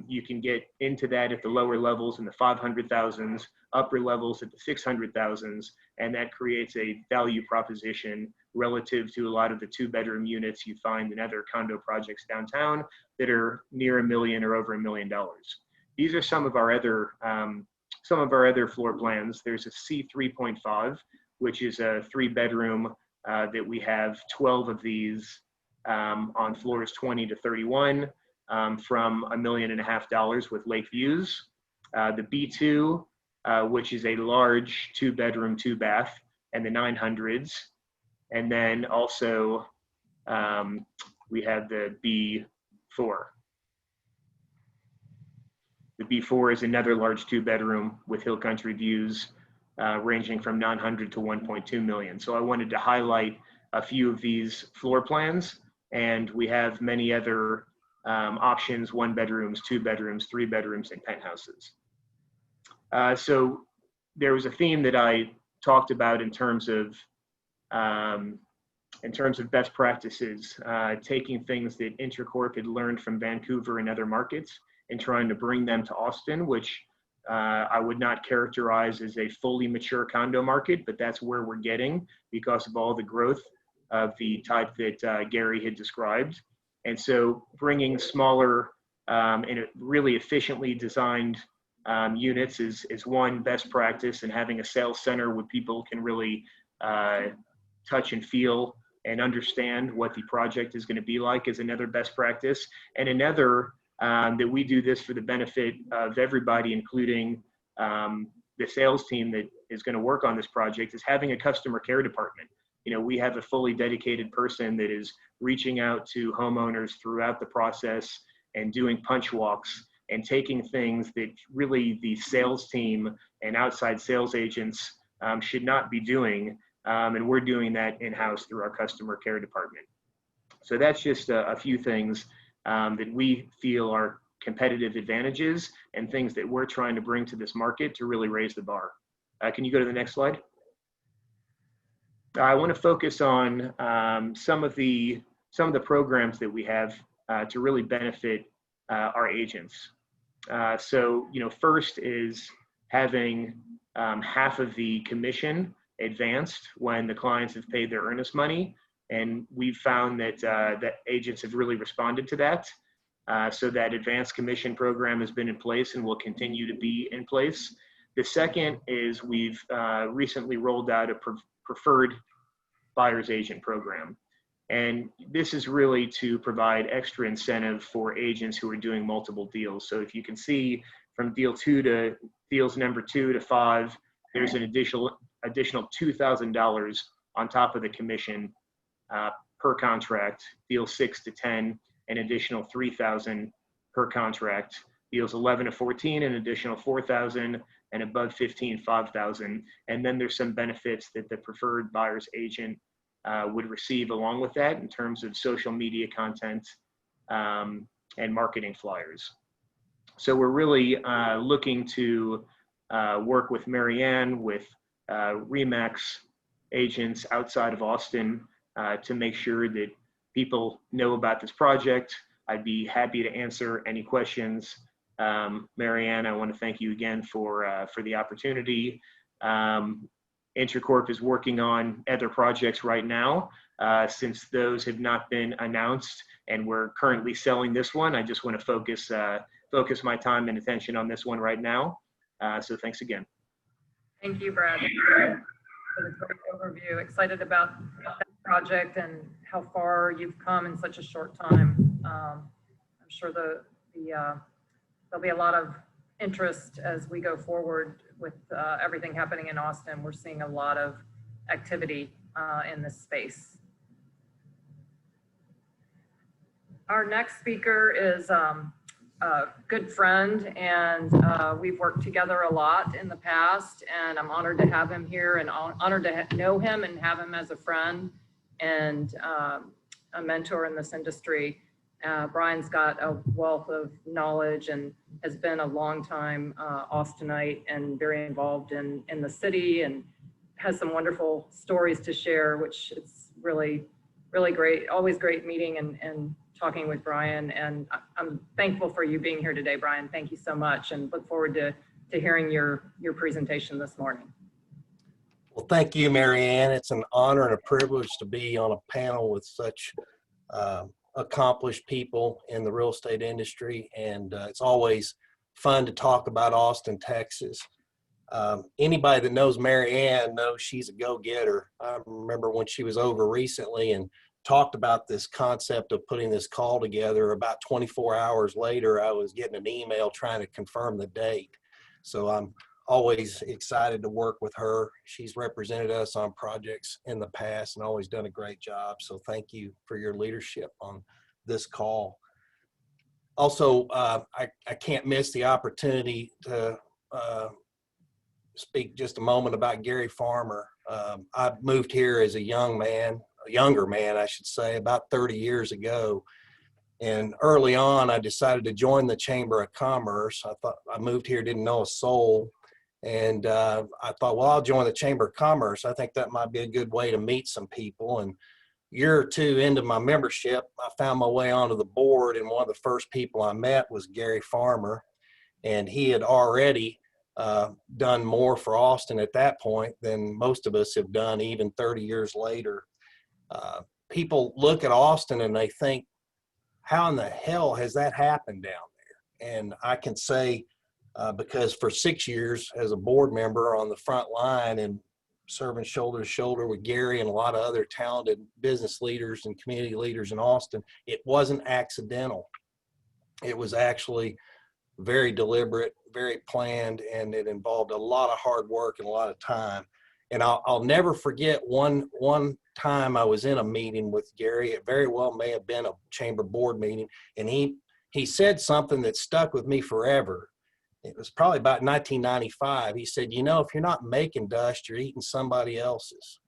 you can get into that at the lower levels in the 500,000s, upper levels at the 600,000s, and that creates a value proposition relative to a lot of the 2-bedroom units you find in other condo projects downtown that are near $1 million or over $1 million. These are some of our other floor plans. There's a C3.5, which is a 3-bedroom that we have 12 of these on floors 20 to 31. From $1.5 million with lake views. The B2, which is a large 2-bedroom, 2-bath, and the 900s. And then also we have the B4. The B4 is another large 2-bedroom with hill country views ranging from 900 to 1.2 million. So I wanted to highlight a few of these floor plans, and we have many other options: 1 bedrooms, 2 bedrooms, 3 bedrooms, and penthouses. So there was a theme that I talked about in terms of best practices, taking things that Intracorp had learned from Vancouver and other markets and trying to bring them to Austin, which I would not characterize as a fully mature condo market, but that's where we're getting because of all the growth of the type that Gary had described. And so bringing smaller and really efficiently designed units is one best practice, and having a sales center where people can really touch and feel and understand what the project is going to be like is another best practice. And another that we do this for the benefit of everybody, including the sales team that is going to work on this project, is having a customer care department. You know, we have a fully dedicated person that is reaching out to homeowners throughout the process and doing punch walks and taking things that really the sales team and outside sales agents should not be doing. And we're doing that in-house through our customer care department. So that's just a few things that we feel are competitive advantages and things that we're trying to bring to this market to really raise the bar. Can you go to the next slide? I want to focus on some of the programs that we have to really benefit our agents. So, you know, first is having half of the commission advanced when the clients have paid their earnest money, and we've found that that agents have really responded to that. So that advanced commission program has been in place and will continue to be in place. The second is we've recently rolled out a preferred buyer's agent program. And this is really to provide extra incentive for agents who are doing multiple deals. So if you can see from deal 2 to deals number 2 to 5, there's an additional $2,000 on top of the commission per contract. Deal 6 to 10, an additional $3,000 per contract. Deals 11 to 14, an additional $4,000, and above 15, $5,000. And then there's some benefits that the preferred buyer's agent would receive along with that in terms of social media content and marketing flyers. So we're really looking to work with Mary Anne, with RE/MAX agents outside of Austin to make sure that people know about this project. I'd be happy to answer any questions. Mary Anne, I want to thank you again for the opportunity. Intracorp is working on other projects right now. Since those have not been announced and we're currently selling this one, I just want to focus my time and attention on this one right now. So thanks again. Thank you, Brad, for the great overview. Excited about that project and how far you've come in such a short time. I'm sure there'll be a lot of interest as we go forward with everything happening in Austin. We're seeing a lot of activity in this space. Our next speaker is a good friend, and we've worked together a lot in the past, and I'm honored to have him here and honored to know him and have him as a friend and a mentor in this industry. Brian's got a wealth of knowledge and has been a long time Austinite and very involved in the city, and has some wonderful stories to share, which is really, really great. Always great meeting and talking with Brian. And I'm thankful for you being here today, Brian. Thank you so much, and look forward to hearing your presentation this morning. Well, thank you, Mary Anne. It's an honor and a privilege to be on a panel with such accomplished people in the real estate industry, and it's always fun to talk about Austin, Texas. Anybody that knows Mary Anne knows she's a go-getter. I remember when she was over recently and talked about this concept of putting this call together. About 24 hours later, I was getting an email trying to confirm the date. So I'm always excited to work with her. She's represented us on projects in the past and always done a great job. So thank you for your leadership on this call. Also, I can't miss the opportunity to speak just a moment about Gary Farmer. I moved here as a younger man, I should say, about 30 years ago. And early on, I decided to join the Chamber of Commerce. I moved here, didn't know a soul. And I thought, well, I'll join the Chamber of Commerce. I think that might be a good way to meet some people. And a year or two into my membership, I found my way onto the board. And one of the first people I met was Gary Farmer. And he had already done more for Austin at that point than most of us have done even 30 years later. People look at Austin and they think, how in the hell has that happened down there? And I can say, because for 6 years as a board member on the front line and serving shoulder to shoulder with Gary and a lot of other talented business leaders and community leaders in Austin, it wasn't accidental. It was actually very deliberate, very planned, and it involved a lot of hard work and a lot of time. And I'll never forget one time I was in a meeting with Gary. It very well may have been a chamber board meeting, and he said something that stuck with me forever. It was probably about 1995. He said, you know, if you're not making dust, you're eating somebody else's.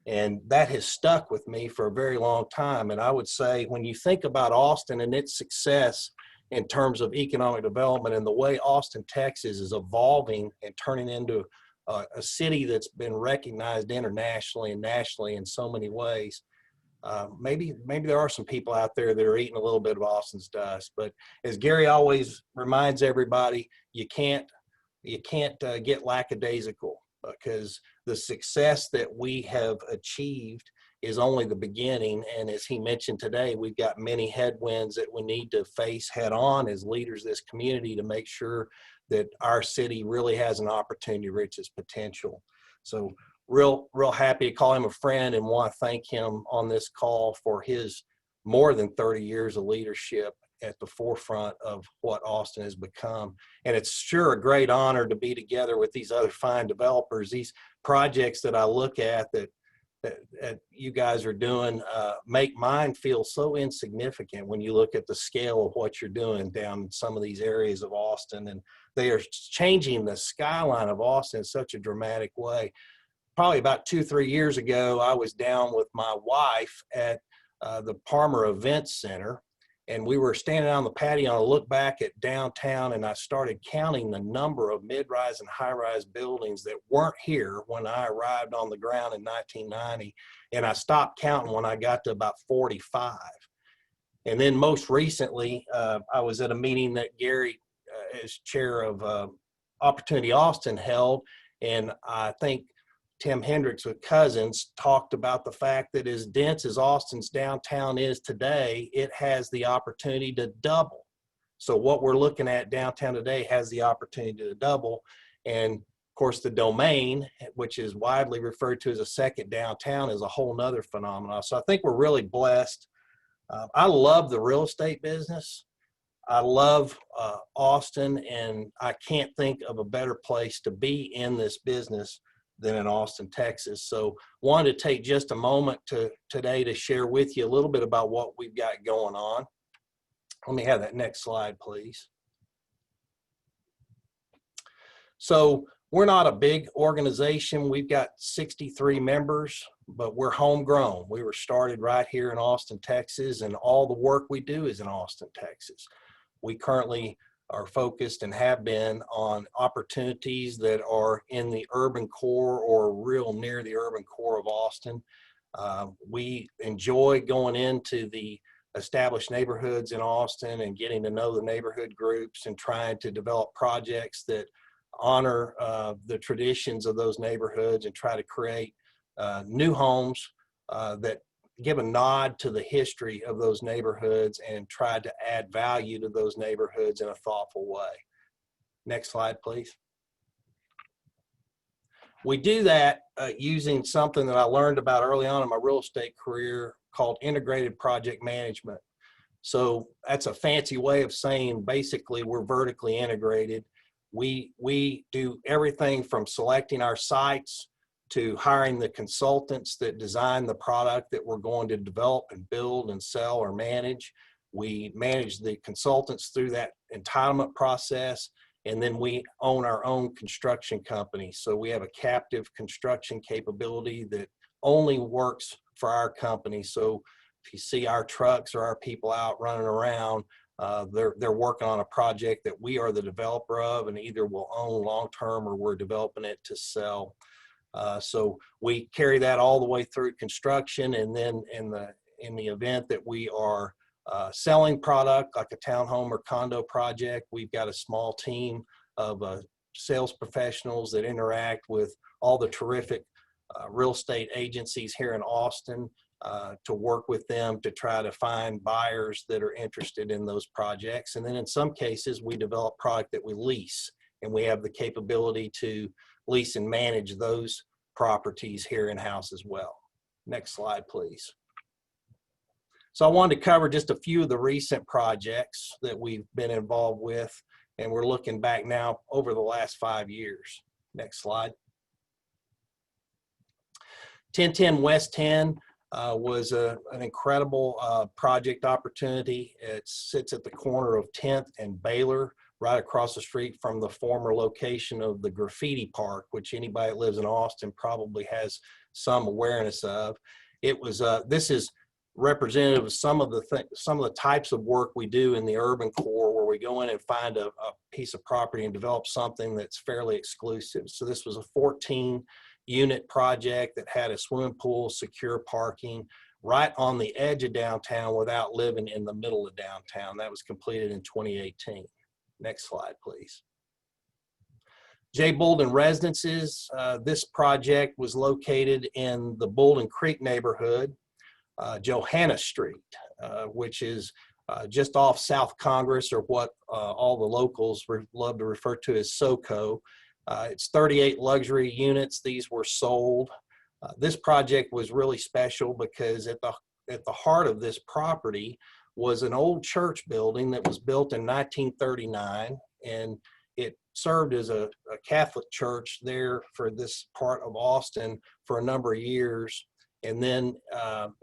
And that has stuck with me for a very long time. And I would say when you think about Austin and its success in terms of economic development and the way Austin, Texas is evolving and turning into a city that's been recognized internationally and nationally in so many ways, maybe there are some people out there that are eating a little bit of Austin's dust. But as Gary always reminds everybody, you can't get lackadaisical, because the success that we have achieved is only the beginning. And as he mentioned today, we've got many headwinds that we need to face head on as leaders of this community to make sure that our city really has an opportunity to reach its potential. So real happy to call him a friend and want to thank him on this call for his more than 30 years of leadership at the forefront of what Austin has become. And it's sure a great honor to be together with these other fine developers. These projects that I look at that you guys are doing make mine feel so insignificant when you look at the scale of what you're doing down in some of these areas of Austin. And they are changing the skyline of Austin in such a dramatic way. Probably about 2-3 years ago, I was down with my wife at the Palmer Event Center, and we were standing on the patio and I looked back at downtown and I started counting the number of mid-rise and high-rise buildings that weren't here when I arrived on the ground in 1990. And I stopped counting when I got to about 45. And then most recently, I was at a meeting that Gary, as chair of Opportunity Austin, held. And I think Tim Hendricks with Cousins talked about the fact that as dense as Austin's downtown is today, it has the opportunity to double. So what we're looking at downtown today has the opportunity to double. And of course, the domain, which is widely referred to as a second downtown, is a whole nother phenomenon. So I think we're really blessed. I love the real estate business. I love Austin, and I can't think of a better place to be in this business than in Austin, Texas. So wanted to take just a moment today to share with you a little bit about what we've got going on. Let me have that next slide, please. So we're not a big organization. We've got 63 members, but we're homegrown. We were started right here in Austin, Texas, and all the work we do is in Austin, Texas. We currently are focused and have been on opportunities that are in the urban core or real near the urban core of Austin. We enjoy going into the established neighborhoods in Austin and getting to know the neighborhood groups and trying to develop projects that honor the traditions of those neighborhoods and try to create new homes that give a nod to the history of those neighborhoods and try to add value to those neighborhoods in a thoughtful way. Next slide, please. We do that using something that I learned about early on in my real estate career called integrated project management. So that's a fancy way of saying basically we're vertically integrated. We do everything from selecting our sites to hiring the consultants that design the product that we're going to develop and build and sell or manage. We manage the consultants through that entitlement process, and then we own our own construction company. So we have a captive construction capability that only works for our company. So if you see our trucks or our people out running around, they're working on a project that we are the developer of and either will own long-term or we're developing it to sell. So we carry that all the way through construction, and then in the event that we are selling product like a townhome or condo project, we've got a small team of sales professionals that interact with all the terrific real estate agencies here in Austin to work with them to try to find buyers that are interested in those projects. And then in some cases, we develop product that we lease, and we have the capability to lease and manage those properties here in-house as well. Next slide, please. So I wanted to cover just a few of the recent projects that we've been involved with, and we're looking back now over the last 5 years. Next slide. 1010 West 10 was an incredible project opportunity. It sits at the corner of 10th and Baylor, right across the street from the former location of the graffiti park, which anybody that lives in Austin probably has some awareness of. It was this is representative of some of the types of work we do in the urban core, where we go in and find a piece of property and develop something that's fairly exclusive. So this was a 14-unit project that had a swimming pool, secure parking, right on the edge of downtown without living in the middle of downtown. That was completed in 2018. Next slide, please. Bouldin Residences. This project was located in the Bouldin Creek neighborhood, Johanna Street, which is just off South Congress, or what all the locals love to refer to as SoCo. It's 38 luxury units. These were sold. This project was really special because at the heart of this property was an old church building that was built in 1939, and it served as a Catholic church there for this part of Austin for a number of years. And then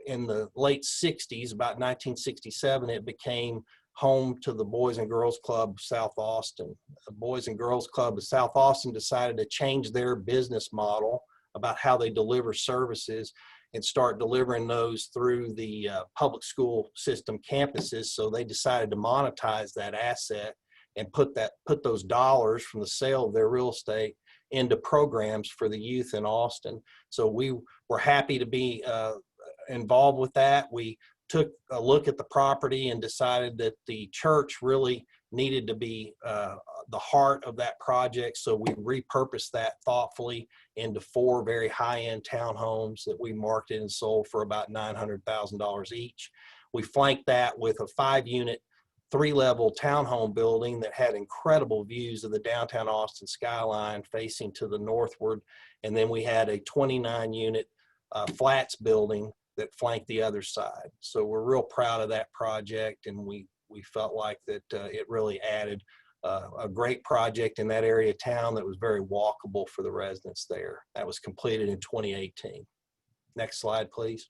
in the late 60s, about 1967, it became home to the Boys and Girls Club of South Austin. The Boys and Girls Club of South Austin decided to change their business model about how they deliver services and start delivering those through the public school system campuses. So they decided to monetize that asset and put those dollars from the sale of their real estate into programs for the youth in Austin. So we were happy to be involved with that. We took a look at the property and decided that the church really needed to be the heart of that project. So we repurposed that thoughtfully into 4 very high-end townhomes that we marketed and sold for about $900,000 each. We flanked that with a 5-unit 3-level townhome building that had incredible views of the downtown Austin skyline facing to the northward. And then we had a 29-unit flats building that flanked the other side. So we're real proud of that project, and we felt like that it really added a great project in that area of town that was very walkable for the residents there. That was completed in 2018. Next slide, please.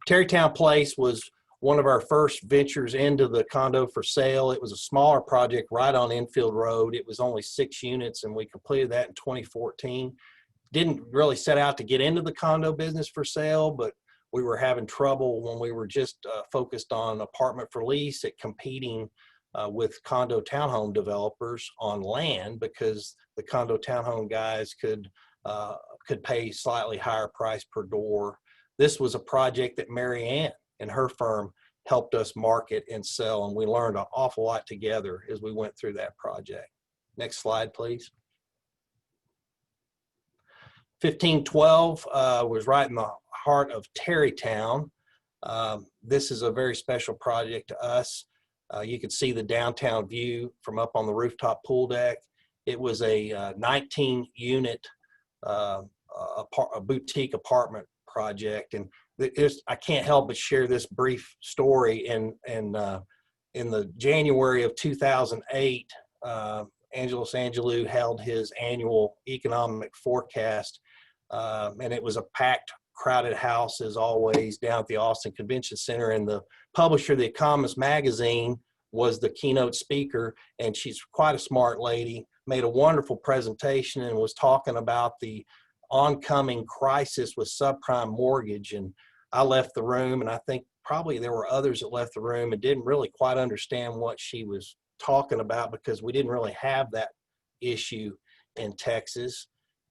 Terrytown Place was one of our first ventures into the condo for sale. It was a smaller project right on Enfield Road. It was only 6 units, and we completed that in 2014. Didn't really set out to get into the condo business for sale, but we were having trouble when we were just focused on apartment for lease at competing with condo townhome developers on land, because the condo townhome guys could pay slightly higher price per door. This was a project that Mary Ann and her firm helped us market and sell, and we learned an awful lot together as we went through that project. Next slide, please. 1512 was right in the heart of Terrytown. This is a very special project to us. You can see the downtown view from up on the rooftop pool deck. It was a 19-unit a boutique apartment project, and I can't help but share this brief story. In the January of 2008, Angelos Angelou held his annual economic forecast, and it was a packed, crowded house as always down at the Austin Convention Center, and the publisher of The Economist magazine was the keynote speaker, and she's quite a smart lady, made a wonderful presentation and was talking about the oncoming crisis with subprime mortgage. And I left the room, and I think probably there were others that left the room and didn't really quite understand what she was talking about, because we didn't really have that issue in Texas.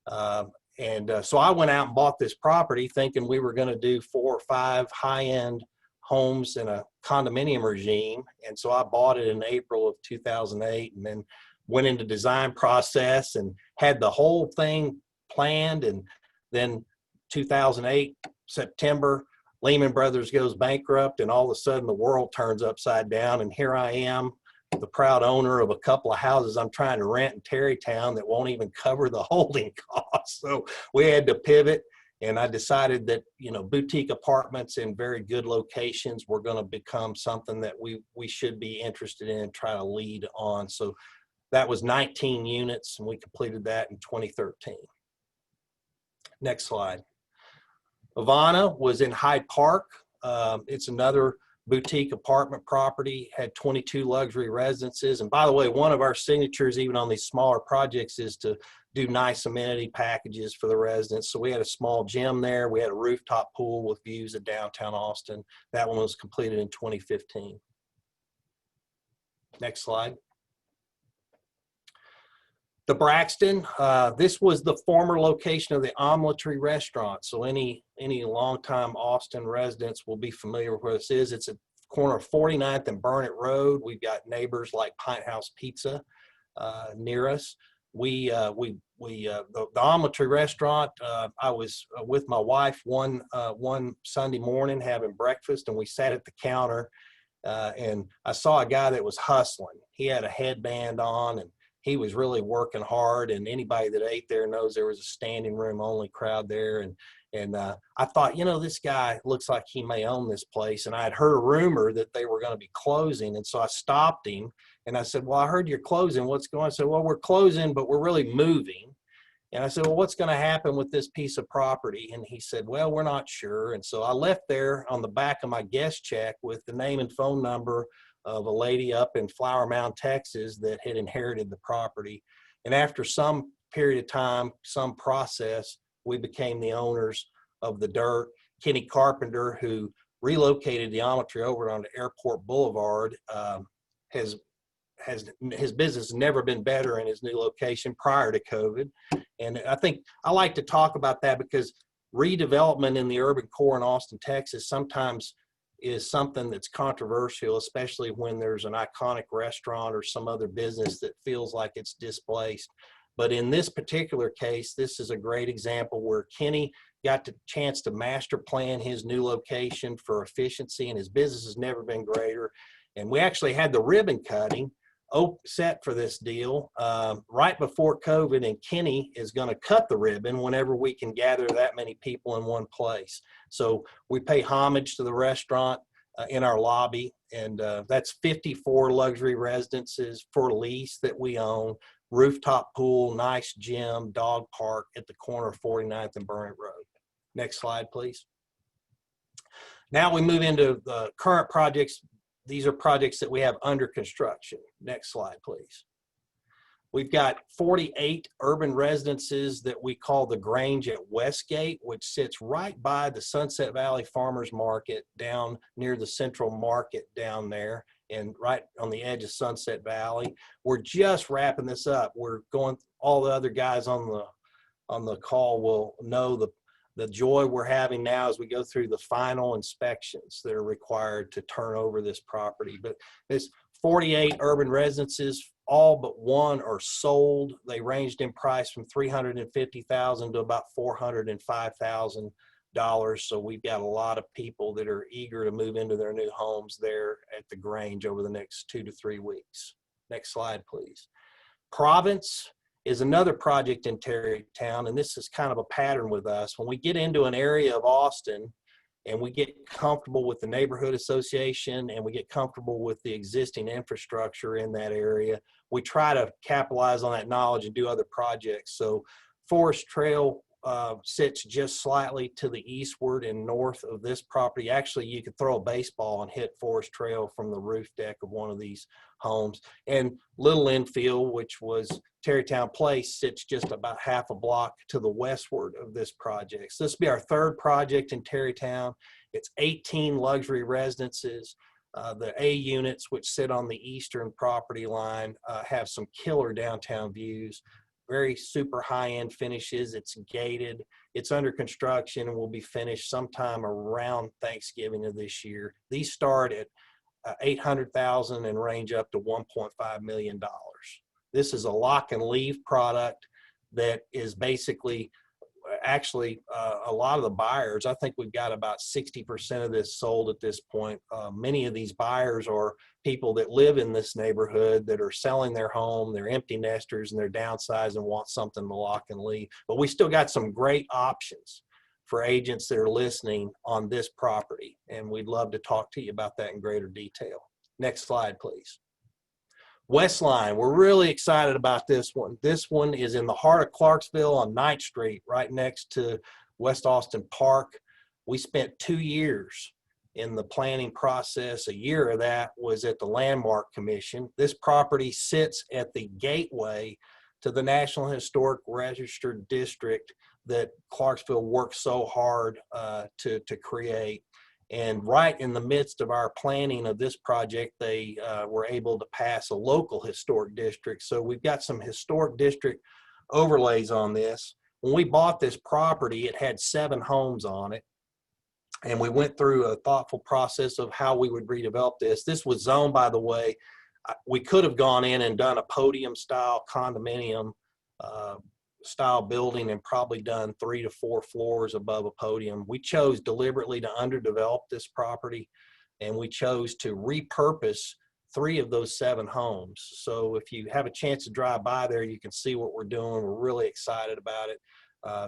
So I went out and bought this property thinking we were going to do 4 or 5 high-end homes in a condominium regime. And so I bought it in April of 2008, and then went into design process and had the whole thing planned. And then 2008, September, Lehman Brothers goes bankrupt, and all of a sudden the world turns upside down. And here I am, the proud owner of a couple of houses I'm trying to rent in Terrytown that won't even cover the holding costs. So we had to pivot, and I decided that, you know, boutique apartments in very good locations were going to become something that we should be interested in and try to lead on. So that was 19 units, and we completed that in 2013. Next slide. Ivana was in Hyde Park. It's another boutique apartment property, had 22 luxury residences. And by the way, one of our signatures, even on these smaller projects, is to do nice amenity packages for the residents. So we had a small gym there. We had a rooftop pool with views of downtown Austin. That one was completed in 2015. Next slide. The Braxton, this was the former location of the Omeletry restaurant. So any longtime Austin residents will be familiar with where this is. It's at the corner of 49th and Burnett Road. We've got neighbors like Pint House Pizza near us. The Omeletry restaurant, I was with my wife one Sunday morning having breakfast, and we sat at the counter, and I saw a guy that was hustling. He had a headband on, and he was really working hard, and anybody that ate there knows there was a standing room only crowd there. And I thought, you know, this guy looks like he may own this place. And I had heard a rumor that they were going to be closing. And so I stopped him and I said, well, I heard you're closing. What's going on? I said, well, we're closing, but we're really moving. And I said, well, what's going to happen with this piece of property? And he said, well, we're not sure. And so I left there on the back of my guest check with the name and phone number of a lady up in Flower Mound, Texas, that had inherited the property. And after some period of time, some process, we became the owners of the dirt. Kenny Carpenter, who relocated the Omeletry over onto Airport Boulevard, his business has never been better in his new location prior to COVID. And I think I like to talk about that because redevelopment in the urban core in Austin, Texas, sometimes is something that's controversial, especially when there's an iconic restaurant or some other business that feels like it's displaced. But in this particular case, this is a great example where Kenny got the chance to master plan his new location for efficiency, and his business has never been greater. And we actually had the ribbon cutting set for this deal right before COVID, and Kenny is going to cut the ribbon whenever we can gather that many people in one place. So we pay homage to the restaurant in our lobby, and that's 54 luxury residences for lease that we own, rooftop pool, nice gym, dog park at the corner of 49th and Burnet Road. Next slide, please. Now we move into the current projects. These are projects that we have under construction. Next slide, please. We've got 48 urban residences that we call the Grange at Westgate, which sits right by the Sunset Valley Farmers Market down near the Central Market down there and right on the edge of Sunset Valley. We're just wrapping this up. We're going, all the other guys on the call will know the joy we're having now as we go through the final inspections that are required to turn over this property. But there's 48 urban residences, all but one are sold. They ranged in price from $350,000 to about $405,000. So we've got a lot of people that are eager to move into their new homes there at the Grange over the next 2 to 3 weeks. Next slide, please. Province is another project in Tarrytown, and this is kind of a pattern with us. When we get into an area of Austin and we get comfortable with the neighborhood association and we get comfortable with the existing infrastructure in that area, we try to capitalize on that knowledge and do other projects. So Forest Trail sits just slightly to the eastward and north of this property. Actually, you could throw a baseball and hit Forest Trail from the roof deck of one of these homes. And Little Enfield, which was Tarrytown Place, sits just about half a block to the westward of this project. So this will be our third project in Tarrytown. It's 18 luxury residences. The A units, which sit on the eastern property line, have some killer downtown views. Very super high-end finishes. It's gated. It's under construction and will be finished sometime around Thanksgiving of this year. These start at $800,000 and range up to $1.5 million. This is a lock and leave product that is basically, actually, a lot of the buyers, I think we've got about 60% of this sold at this point. Many of these buyers are people that live in this neighborhood that are selling their home, they're empty nesters, and they're downsized and want something to lock and leave. But we still got some great options for agents that are listening on this property, and we'd love to talk to you about that in greater detail. Next slide, please. Westline, we're really excited about this one. This one is in the heart of Clarksville on 9th Street, right next to West Austin Park. We spent 2 years in the planning process. A year of that was at the Landmark Commission. This property sits at the gateway to the National Historic Registered District that Clarksville worked so hard to create. And right in the midst of our planning of this project, they were able to pass a local historic district. So we've got some historic district overlays on this. When we bought this property, it had 7 homes on it. And we went through a thoughtful process of how we would redevelop this. This was zoned, by the way. We could have gone in and done a podium style condominium style building and probably done 3 to 4 floors above a podium. We chose deliberately to underdevelop this property, and we chose to repurpose 3 of those 7 homes. So if you have a chance to drive by there, you can see what we're doing. We're really excited about it.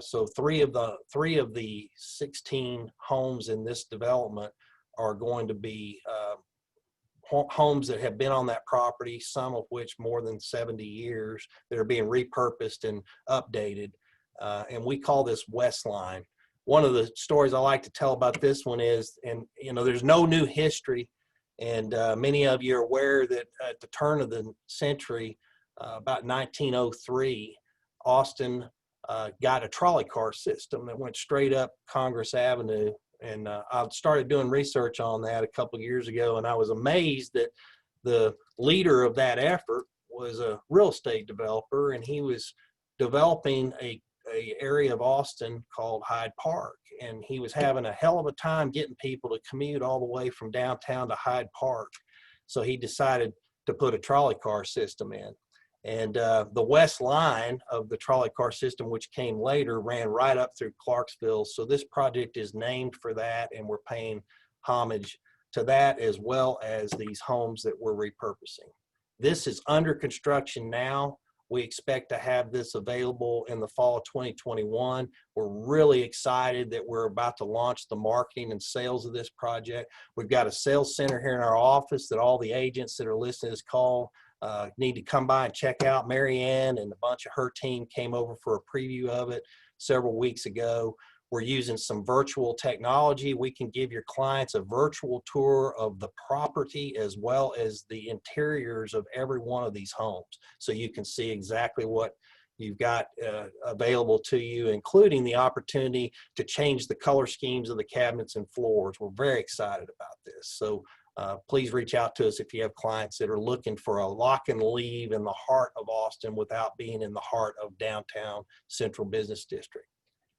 So three of the 16 homes in this development are going to be homes that have been on that property, some of which more than 70 years, that are being repurposed and updated. And we call this Westline. One of the stories I like to tell about this one is, and you know, there's no new history, and many of you are aware that at the turn of the century, about 1903, Austin got a trolley car system that went straight up Congress Avenue. And I started doing research on that a couple of years ago, and I was amazed that the leader of that effort was a real estate developer, and he was developing a area of Austin called Hyde Park, and he was having a hell of a time getting people to commute all the way from downtown to Hyde Park. So he decided to put a trolley car system in. And the west line of the trolley car system, which came later, ran right up through Clarksville. So this project is named for that, and we're paying homage to that, as well as these homes that we're repurposing. This is under construction now. We expect to have this available in the fall of 2021. We're really excited that we're about to launch the marketing and sales of this project. We've got a sales center here in our office that all the agents that are listening to this call need to come by and check out. Mary Ann and a bunch of her team came over for a preview of it several weeks ago. We're using some virtual technology. We can give your clients a virtual tour of the property as well as the interiors of every one of these homes. So you can see exactly what you've got available to you, including the opportunity to change the color schemes of the cabinets and floors. We're very excited about this. So please reach out to us if you have clients that are looking for a lock and leave in the heart of Austin without being in the heart of downtown Central Business District.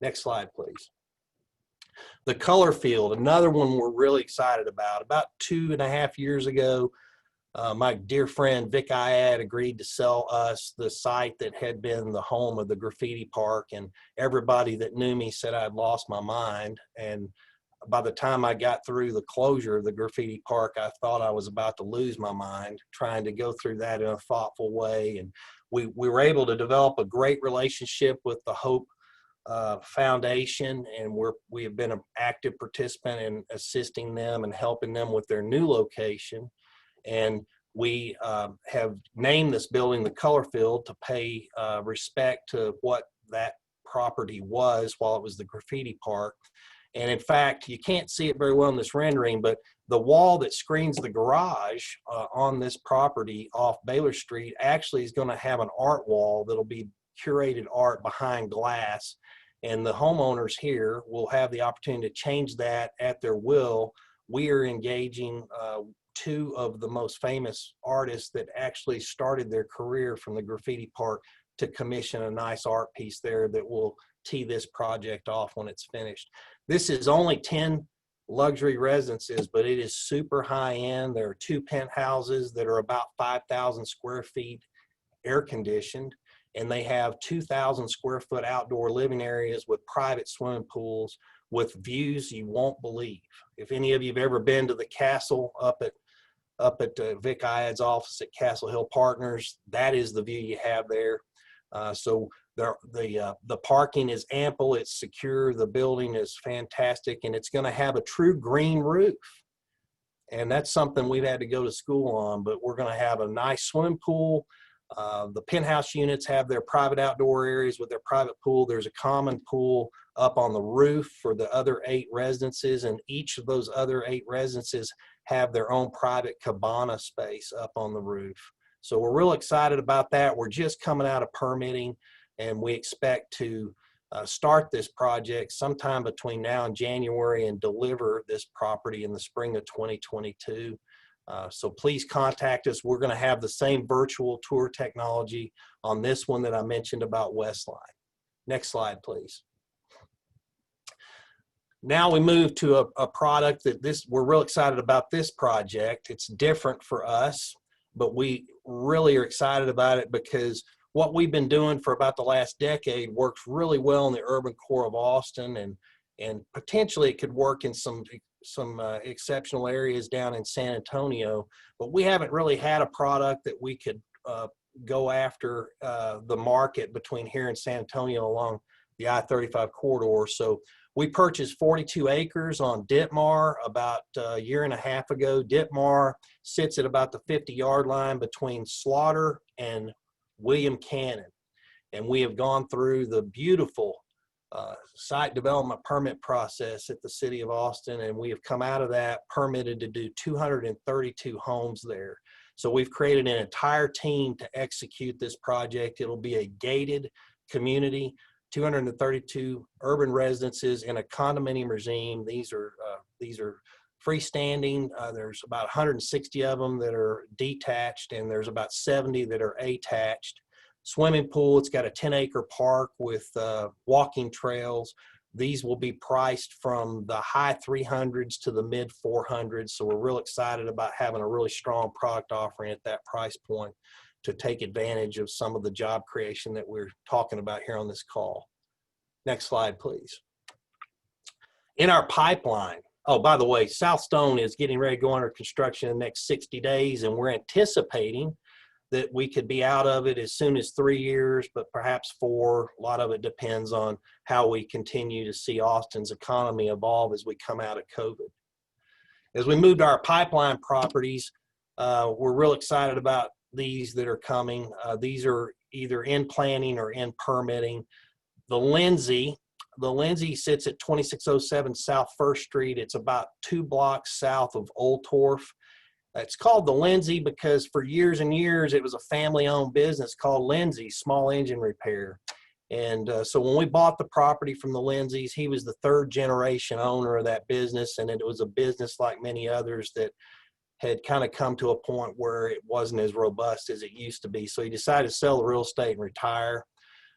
Next slide, please. The color field, another one we're really excited about. About 2.5 years ago, my dear friend Vic Iad agreed to sell us the site that had been the home of the graffiti park, and everybody that knew me said I'd lost my mind. And by the time I got through the closure of the graffiti park, I thought I was about to lose my mind trying to go through that in a thoughtful way. And we were able to develop a great relationship with the Hope Foundation, and we have been an active participant in assisting them and helping them with their new location. And we have named this building the Color Field to pay respect to what that property was while it was the graffiti park. And in fact, you can't see it very well in this rendering, but the wall that screens the garage on this property off Baylor Street actually is going to have an art wall that'll be curated art behind glass, and the homeowners here will have the opportunity to change that at their will. We are engaging two of the most famous artists that actually started their career from the graffiti park to commission a nice art piece there that will tee this project off when it's finished. This is only 10 luxury residences, but it is super high end. There are 2 penthouses that are about 5,000 square feet air conditioned, and they have 2,000 square foot outdoor living areas with private swimming pools with views you won't believe. If any of you have ever been to the castle up at Vic Iad's office at Castle Hill Partners, that is the view you have there. So the parking is ample, it's secure, the building is fantastic, and it's going to have a true green roof. And that's something we've had to go to school on, but we're going to have a nice swimming pool. The penthouse units have their private outdoor areas with their private pool. There's a common pool up on the roof for the other 8 residences, and each of those other 8 residences have their own private cabana space up on the roof. So we're real excited about that. We're just coming out of permitting, and we expect to start this project sometime between now and January and deliver this property in the spring of 2022. So please contact us. We're going to have the same virtual tour technology on this one that I mentioned about Westline. Next slide, please. Now we move to a product that we're real excited about this project. It's different for us, but we really are excited about it because what we've been doing for about the last decade works really well in the urban core of Austin, and potentially it could work in some exceptional areas down in San Antonio, but we haven't really had a product that we could go after the market between here and San Antonio along the I-35 corridor. So we purchased 42 acres on Ditmar about a year and a half ago. Ditmar sits at about the 50-yard line between Slaughter and William Cannon, and we have gone through the beautiful site development permit process at the City of Austin, and we have come out of that permitted to do 232 homes there. So we've created an entire team to execute this project. It'll be a gated community, 232 urban residences in a condominium regime. These are freestanding. There's about 160 of them that are detached, and there's about 70 that are attached. Swimming pool, it's got a 10-acre park with walking trails. These will be priced from the high 300s to the mid 400s. So we're real excited about having a really strong product offering at that price point to take advantage of some of the job creation that we're talking about here on this call. Next slide, please. In our pipeline, Oh, by the way, South Stone is getting ready to go under construction in the next 60 days, and we're anticipating that we could be out of it as soon as 3 years, but perhaps 4. A lot of it depends on how we continue to see Austin's economy evolve as we come out of COVID. As we move to our pipeline properties, we're real excited about these that are coming. These are either in planning or in permitting. The Lindsay sits at 2607 South First Street. It's about 2 blocks south of Old Torf. It's called the Lindsay because for years and years it was a family-owned business called Lindsay Small Engine Repair. And so when we bought the property from the Lindsays, he was the 3rd generation owner of that business, and it was a business like many others that had kind of come to a point where it wasn't as robust as it used to be. So he decided to sell the real estate and retire.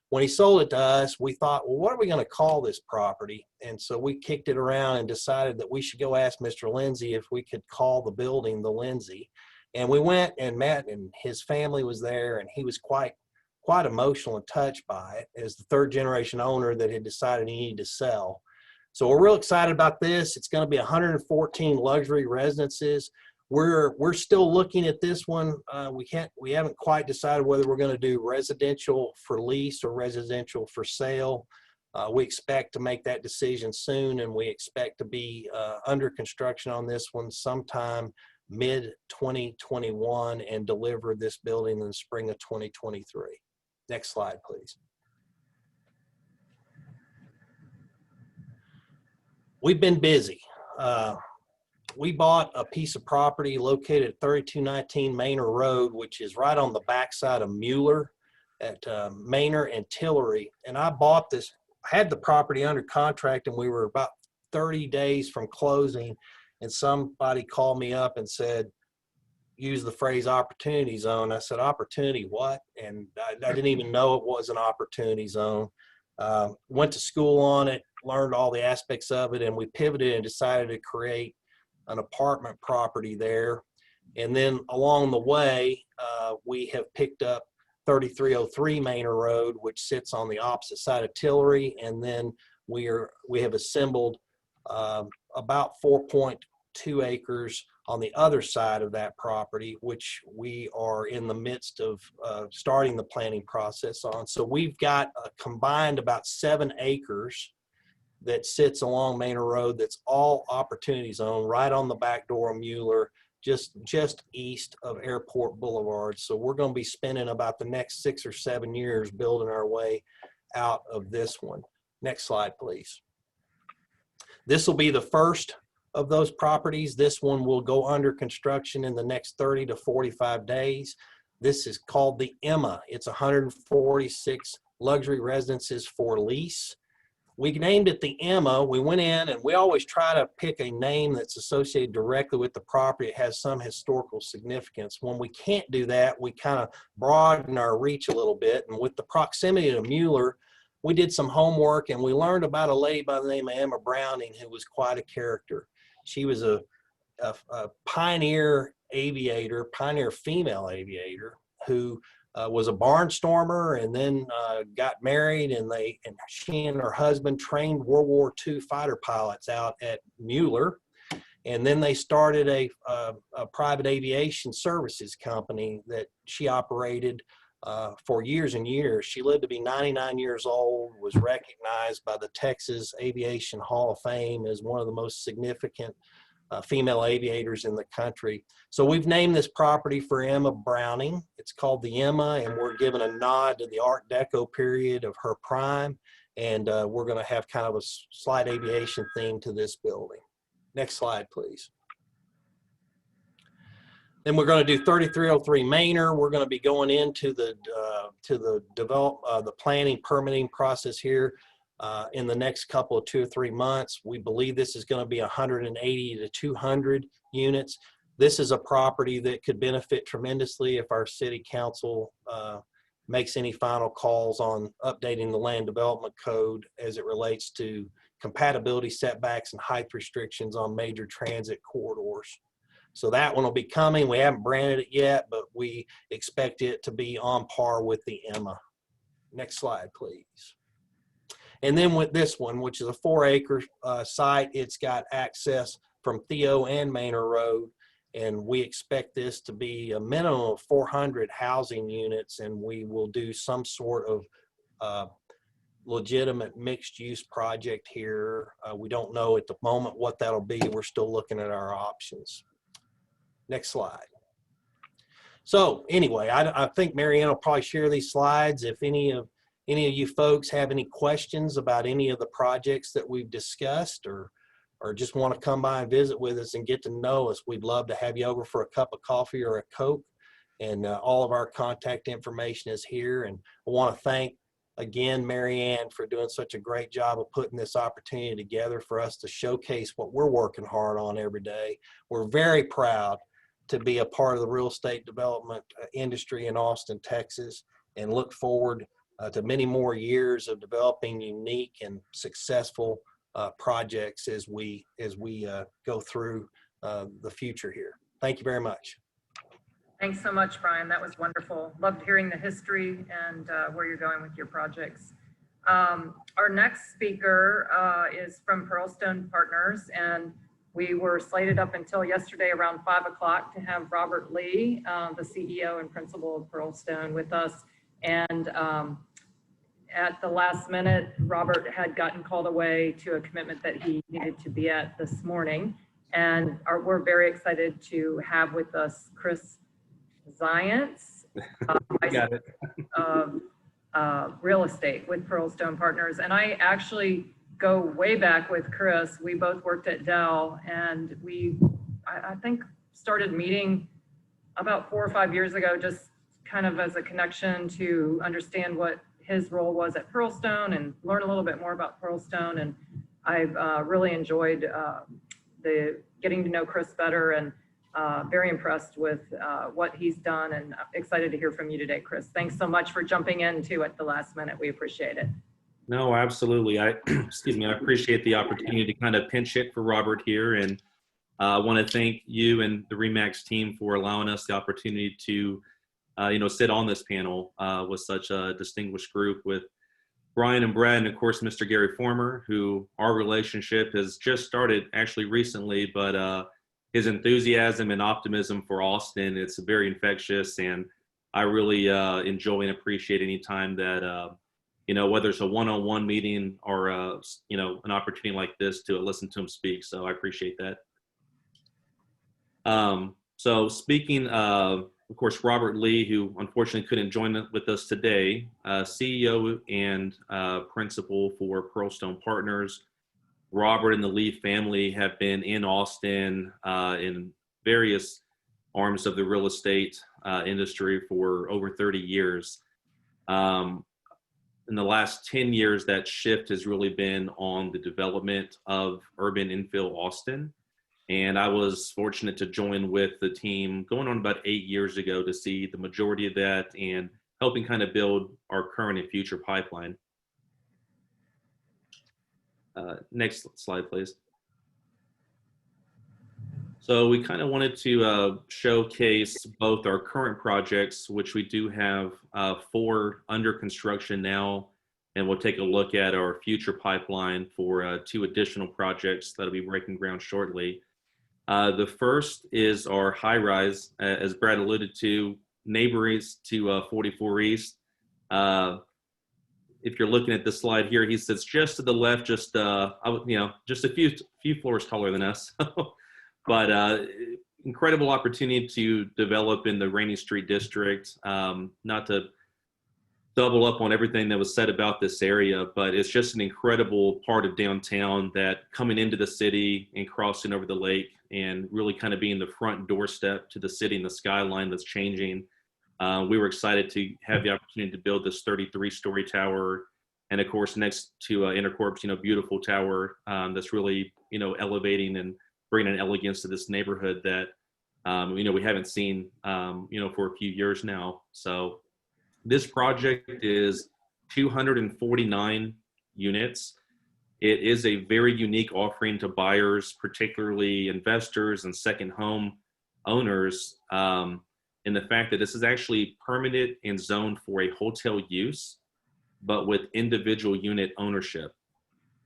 When he sold it to us, we thought, well, what are we going to call this property? And so we kicked it around and decided that we should go ask Mr. Lindsay if we could call the building the Lindsay. And we went and met, and his family was there, and he was quite emotional and touched by it as the 3rd generation owner that had decided he needed to sell. So we're real excited about this. It's going to be 114 luxury residences. We're still looking at this one. We haven't quite decided whether we're going to do residential for lease or residential for sale. We expect to make that decision soon, and we expect to be under construction on this one sometime mid-2021 and deliver this building in the spring of 2023. Next slide, please. We've been busy. We bought a piece of property located at 3219 Manor Road, which is right on the backside of Mueller at Manor and Tillery. And I bought this, had the property under contract, and we were about 30 days from closing, and somebody called me up and said, use the phrase opportunity zone. I said, opportunity what? And I didn't even know it was an opportunity zone. Went to school on it, learned all the aspects of it, and we pivoted and decided to create an apartment property there. And then along the way, we have picked up 3303 Manor Road, which sits on the opposite side of Tillery. And then we have assembled about 4.2 acres on the other side of that property, which we are in the midst of starting the planning process on. So we've got a combined about 7 acres that sits along Manor Road that's all opportunity zone, right on the back door of Mueller, just east of Airport Boulevard. So we're going to be spending about the next 6 or 7 years building our way out of this one. Next slide, please. This will be the first of those properties. This one will go under construction in the next 30 to 45 days. This is called the Emma. It's 146 luxury residences for lease. We named it the Emma. We went in, and we always try to pick a name that's associated directly with the property. It has some historical significance. When we can't do that, we kind of broaden our reach a little bit. And with the proximity to Mueller, we did some homework, and we learned about a lady by the name of Emma Browning, who was quite a character. She was a pioneer aviator, pioneer female aviator, who was a barnstormer, and then got married, and she and her husband trained World War II fighter pilots out at Mueller, and then they started a private aviation services company that she operated for years and years. She lived to be 99 years old, was recognized by the Texas Aviation Hall of Fame as one of the most significant female aviators in the country. So we've named this property for Emma Browning. It's called the Emma, and we're giving a nod to the Art Deco period of her prime. And we're going to have kind of a slight aviation theme to this building. Next slide, please. Then we're going to do 3303 Manor. We're going to be going into the planning permitting process here in the next couple of 2 or 3 months. We believe this is going to be 180 to 200 units. This is a property that could benefit tremendously if our city council makes any final calls on updating the land development code as it relates to compatibility setbacks and height restrictions on major transit corridors. So that one will be coming. We haven't branded it yet, but we expect it to be on par with the Emma. Next slide, please. And then with this one, which is a 4-acre site, it's got access from Theo and Manor Road. And we expect this to be a minimum of 400 housing units, and we will do some sort of legitimate mixed use project here. We don't know at the moment what that'll be. We're still looking at our options. Next slide. So anyway, I think Mary Anne will probably share these slides. If any of you folks have any questions about any of the projects that we've discussed, or just want to come by and visit with us and get to know us, we'd love to have you over for a cup of coffee or a Coke. And all of our contact information is here. And I want to thank again Mary Anne for doing such a great job of putting this opportunity together for us to showcase what we're working hard on every day. We're very proud to be a part of the real estate development industry in Austin, Texas, and look forward to many more years of developing unique and successful projects as we go through the future here. Thank you very much. Thanks so much, Brian. That was wonderful. Loved hearing the history and where you're going with your projects. Our next speaker is from Pearlstone Partners, and we were slated up until yesterday around 5 o'clock to have Robert Lee, the CEO and principal of Pearlstone, with us. And at the last minute, Robert had gotten called away to a commitment that he needed to be at this morning. And we're very excited to have with us Chris Zients, real estate with Pearlstone Partners. And I actually go way back with Chris. We both worked at Dell, and I think started meeting about 4 or 5 years ago, just kind of as a connection to understand what his role was at Pearlstone and learn a little bit more about Pearlstone. And I've really enjoyed getting to know Chris better, and very impressed with what he's done, and excited to hear from you today, Chris. Thanks so much for jumping in too at the last minute. We appreciate it. No, absolutely. Excuse me, I appreciate the opportunity to kind of pinch hit for Robert here. And I want to thank you and the RE/MAX team for allowing us the opportunity to, sit on this panel with such a distinguished group with Brian and Brad, and of course, Mr. Gary Former, who our relationship has just started actually recently, but his enthusiasm and optimism for Austin, it's very infectious. And I really enjoy and appreciate any time that, whether it's a one-on-one meeting or, an opportunity like this to listen to him speak. So I appreciate that. So speaking of course, Robert Lee, who unfortunately couldn't join with us today, CEO and principal for Pearlstone Partners. Robert and the Lee family have been in Austin in various arms of the real estate industry for over 30 years. In the last 10 years, that shift has really been on the development of urban infill Austin. And I was fortunate to join with the team going on about 8 years ago to see the majority of that and helping kind of build our current and future pipeline. Next slide, please. So we kind of wanted to showcase both our current projects, which we do have 4 under construction now, and we'll take a look at our future pipeline for 2 additional projects that'll be breaking ground shortly. The first is our high rise, as Brad alluded to, neighboring to 44 East. If you're looking at the slide here, he sits just to the left, just a few floors taller than us. But incredible opportunity to develop in the Rainey Street district. Not to double up on everything that was said about this area, but it's just an incredible part of downtown that coming into the city and crossing over the lake and really kind of being the front doorstep to the city and the skyline that's changing. We were excited to have the opportunity to build this 33-story tower. And of course, next to Intercorp's, beautiful tower that's really, elevating and bringing an elegance to this neighborhood that, we haven't seen, for a few years now. So this project is 249 units. It is a very unique offering to buyers, particularly investors and second home owners, in the fact that this is actually permitted and zoned for a hotel use. but with individual unit ownership.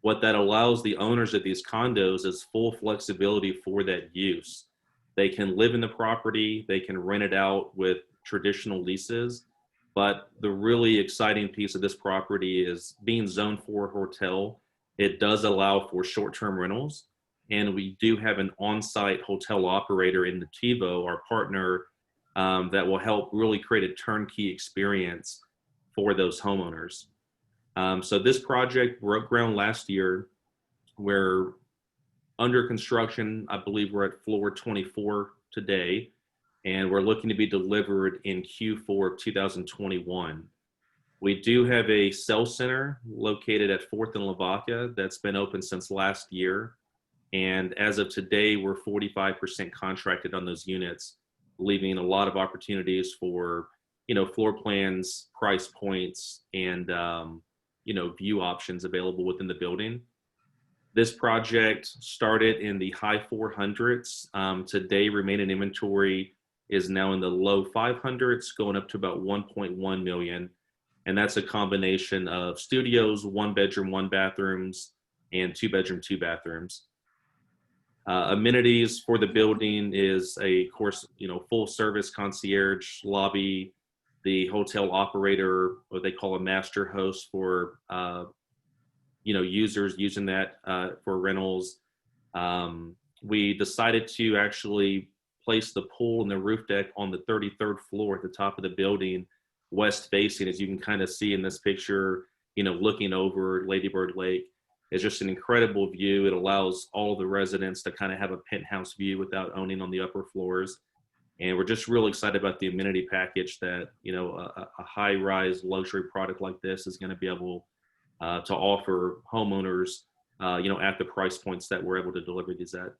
What that allows the owners of these condos is full flexibility for that use. They can live in the property, they can rent it out with traditional leases, but the really exciting piece of this property is being zoned for a hotel. It does allow for short-term rentals, and we do have an on-site hotel operator in Nativo, our partner, that will help really create a turnkey experience for those homeowners. So this project broke ground last year. We're under construction. I believe we're at floor 24 today, and we're looking to be delivered in Q4 of 2021. We do have a sales center located at 4th and Lavaca that's been open since last year. And as of today, we're 45% contracted on those units, leaving a lot of opportunities for, floor plans, price points, and, view options available within the building. This project started in the high 400s. Today, remaining inventory is now in the low 500s, going up to about 1.1 million. And that's a combination of studios, 1 bedroom, 1 bathrooms, and 2 bedroom, 2 bathrooms. Amenities for the building is a course, full service concierge lobby, the hotel operator, what they call a master host for, users using that for rentals. We decided to actually place the pool and the roof deck on the 33rd floor at the top of the building, west facing, as you can kind of see in this picture, looking over Lady Bird Lake. It's just an incredible view. It allows all the residents to kind of have a penthouse view without owning on the upper floors. And we're just really excited about the amenity package that, a high-rise luxury product like this is going to be able to offer homeowners, at the price points that we're able to deliver these at.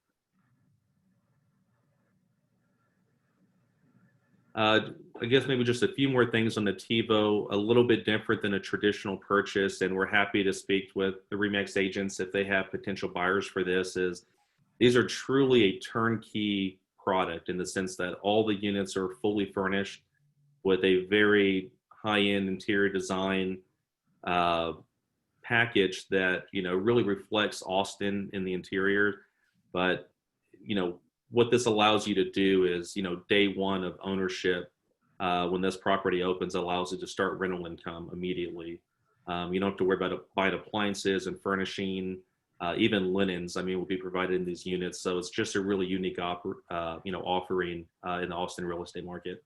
I guess maybe just a few more things on the TiVo, a little bit different than a traditional purchase, and we're happy to speak with the RE/MAX agents if they have potential buyers for this. Is these are truly a turnkey product in the sense that all the units are fully furnished with a very high-end interior design package that really reflects Austin in the interior. But what this allows you to do is day one of ownership, when this property opens, allows you to start rental income immediately. You don't have to worry about buying appliances and furnishing, even linens. Will be provided in these units. So it's just a really unique offering in the Austin real estate market.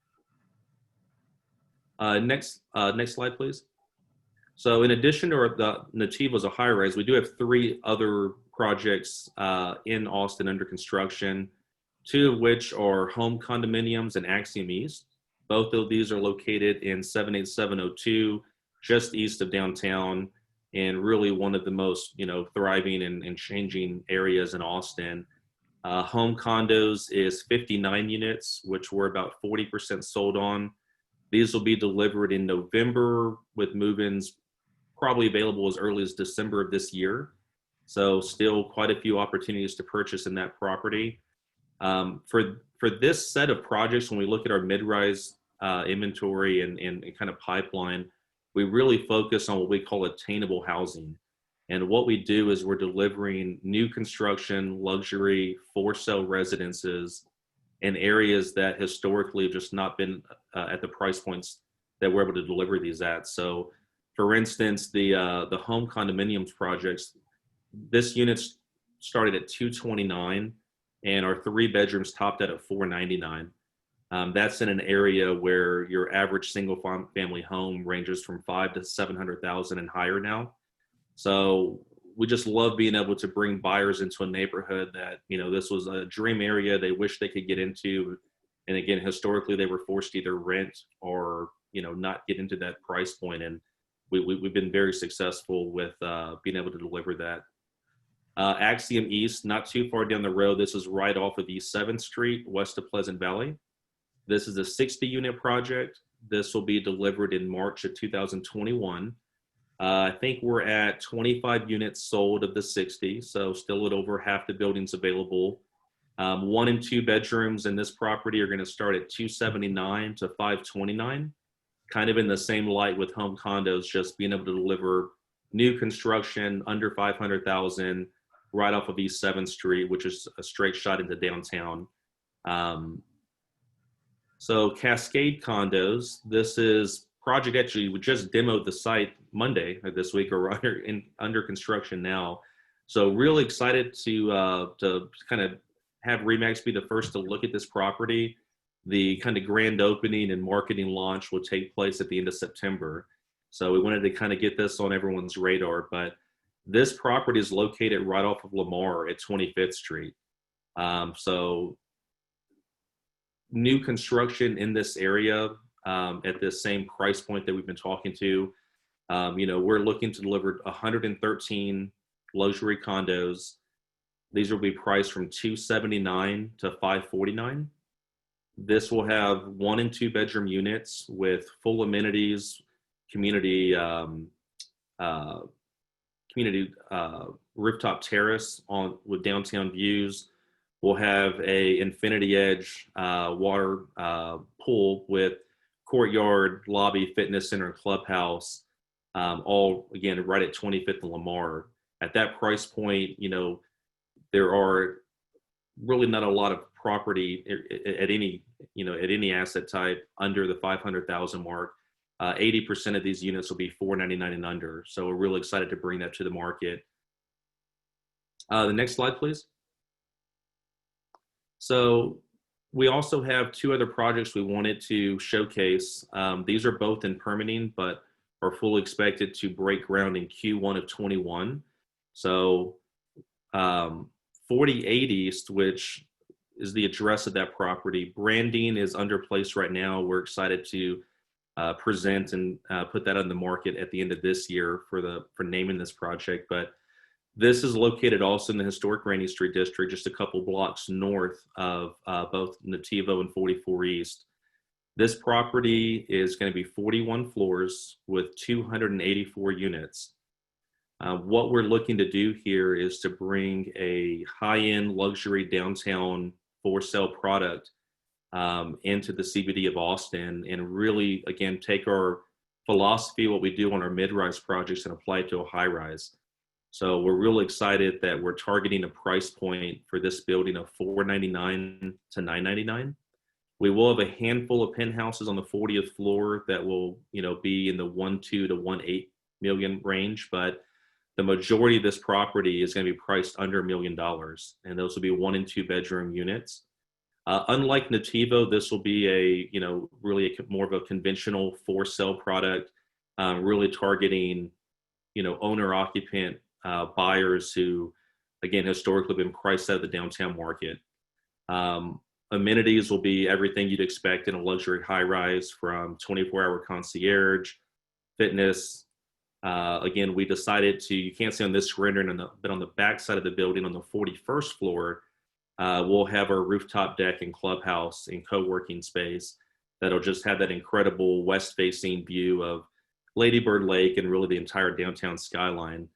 Next slide, please. So in addition to the Nativo as a high rise, we do have 3 other projects in Austin under construction, 2 of which are home condominiums in Axiom East. Both of these are located in 78702, just east of downtown, and really one of the most thriving and changing areas in Austin. Home condos is 59 units, which we're about 40% sold on. These will be delivered in November with move-ins probably available as early as December of this year. So still quite a few opportunities to purchase in that property. For this set of projects, when we look at our mid-rise inventory and kind of pipeline, we really focus on what we call attainable housing. And what we do is we're delivering new construction, luxury, for-sale residences in areas that historically have just not been at the price points that we're able to deliver these at. So for instance, the home condominiums projects, this unit started at $229, and our 3 bedrooms topped out at $499. That's in an area where your average single family home ranges from $500,000 to $700,000 and higher now. So we just love being able to bring buyers into a neighborhood that, this was a dream area they wish they could get into. And again, historically, they were forced to either rent or, not get into that price point. And we've been very successful with being able to deliver that. Axiom East, not too far down the road. This is right off of East 7th Street, west of Pleasant Valley. This is a 60-unit project. This will be delivered in March of 2021. I think we're at 25 units sold of the 60, so still a little over half the buildings available. 1 and 2 bedrooms in this property are going to start at $279 to $529. kind of in the same light with home condos, just being able to deliver new construction under 500,000 right off of East 7th Street, which is a straight shot into downtown. So Cascade Condos, this is project actually, we just demoed the site Monday of this week, or under construction now. So really excited to kind of have RE/MAX be the first to look at this property. The kind of grand opening and marketing launch will take place at the end of September. So we wanted to kind of get this on everyone's radar, but this property is located right off of Lamar at 25th Street. So new construction in this area at this same price point that we've been talking to. We're looking to deliver 113 luxury condos. These will be priced from $279 to $549. This will have 1 and 2 bedroom units with full amenities, community rooftop terrace with downtown views. We'll have a infinity edge water pool with courtyard, lobby, fitness center, and clubhouse, all again right at 25th and Lamar. At that price point, there are really not a lot of property at any asset type under the 500,000 mark. 80% of these units will be $499 and under. So we're really excited to bring that to the market. The next slide, please. So we also have 2 other projects we wanted to showcase. These are both in permitting, but are fully expected to break ground in Q1 of 21. So 48 East, which is the address of that property, branding is under place right now. We're excited to present and put that on the market at the end of this year for naming this project. But this is located also in the historic Rainey Street district, just a couple blocks north of both Nativo and 44 East. This property is going to be 41 floors with 284 units. What we're looking to do here is to bring a high-end luxury downtown for sale product into the CBD of Austin, and really, again, take our philosophy, what we do on our mid-rise projects, and apply it to a high-rise. So we're really excited that we're targeting a price point for this building of $499 to $999. We will have a handful of penthouses on the 40th floor that will, be in the 1.2 to 1.8 million range, but the majority of this property is going to be priced under $1 million, and those will be 1 and 2 bedroom units. Unlike Nativo, this will be really more of a conventional for sale product, really targeting, owner occupant buyers who, again, historically have been priced out of the downtown market. Amenities will be everything you'd expect in a luxury high rise, from 24-hour concierge, fitness. Again, we decided to, you can't see on this rendering, but on the back side of the building on the 41st floor, we'll have our rooftop deck and clubhouse and co-working space that'll just have that incredible west-facing view of Lady Bird Lake and really the entire downtown skyline.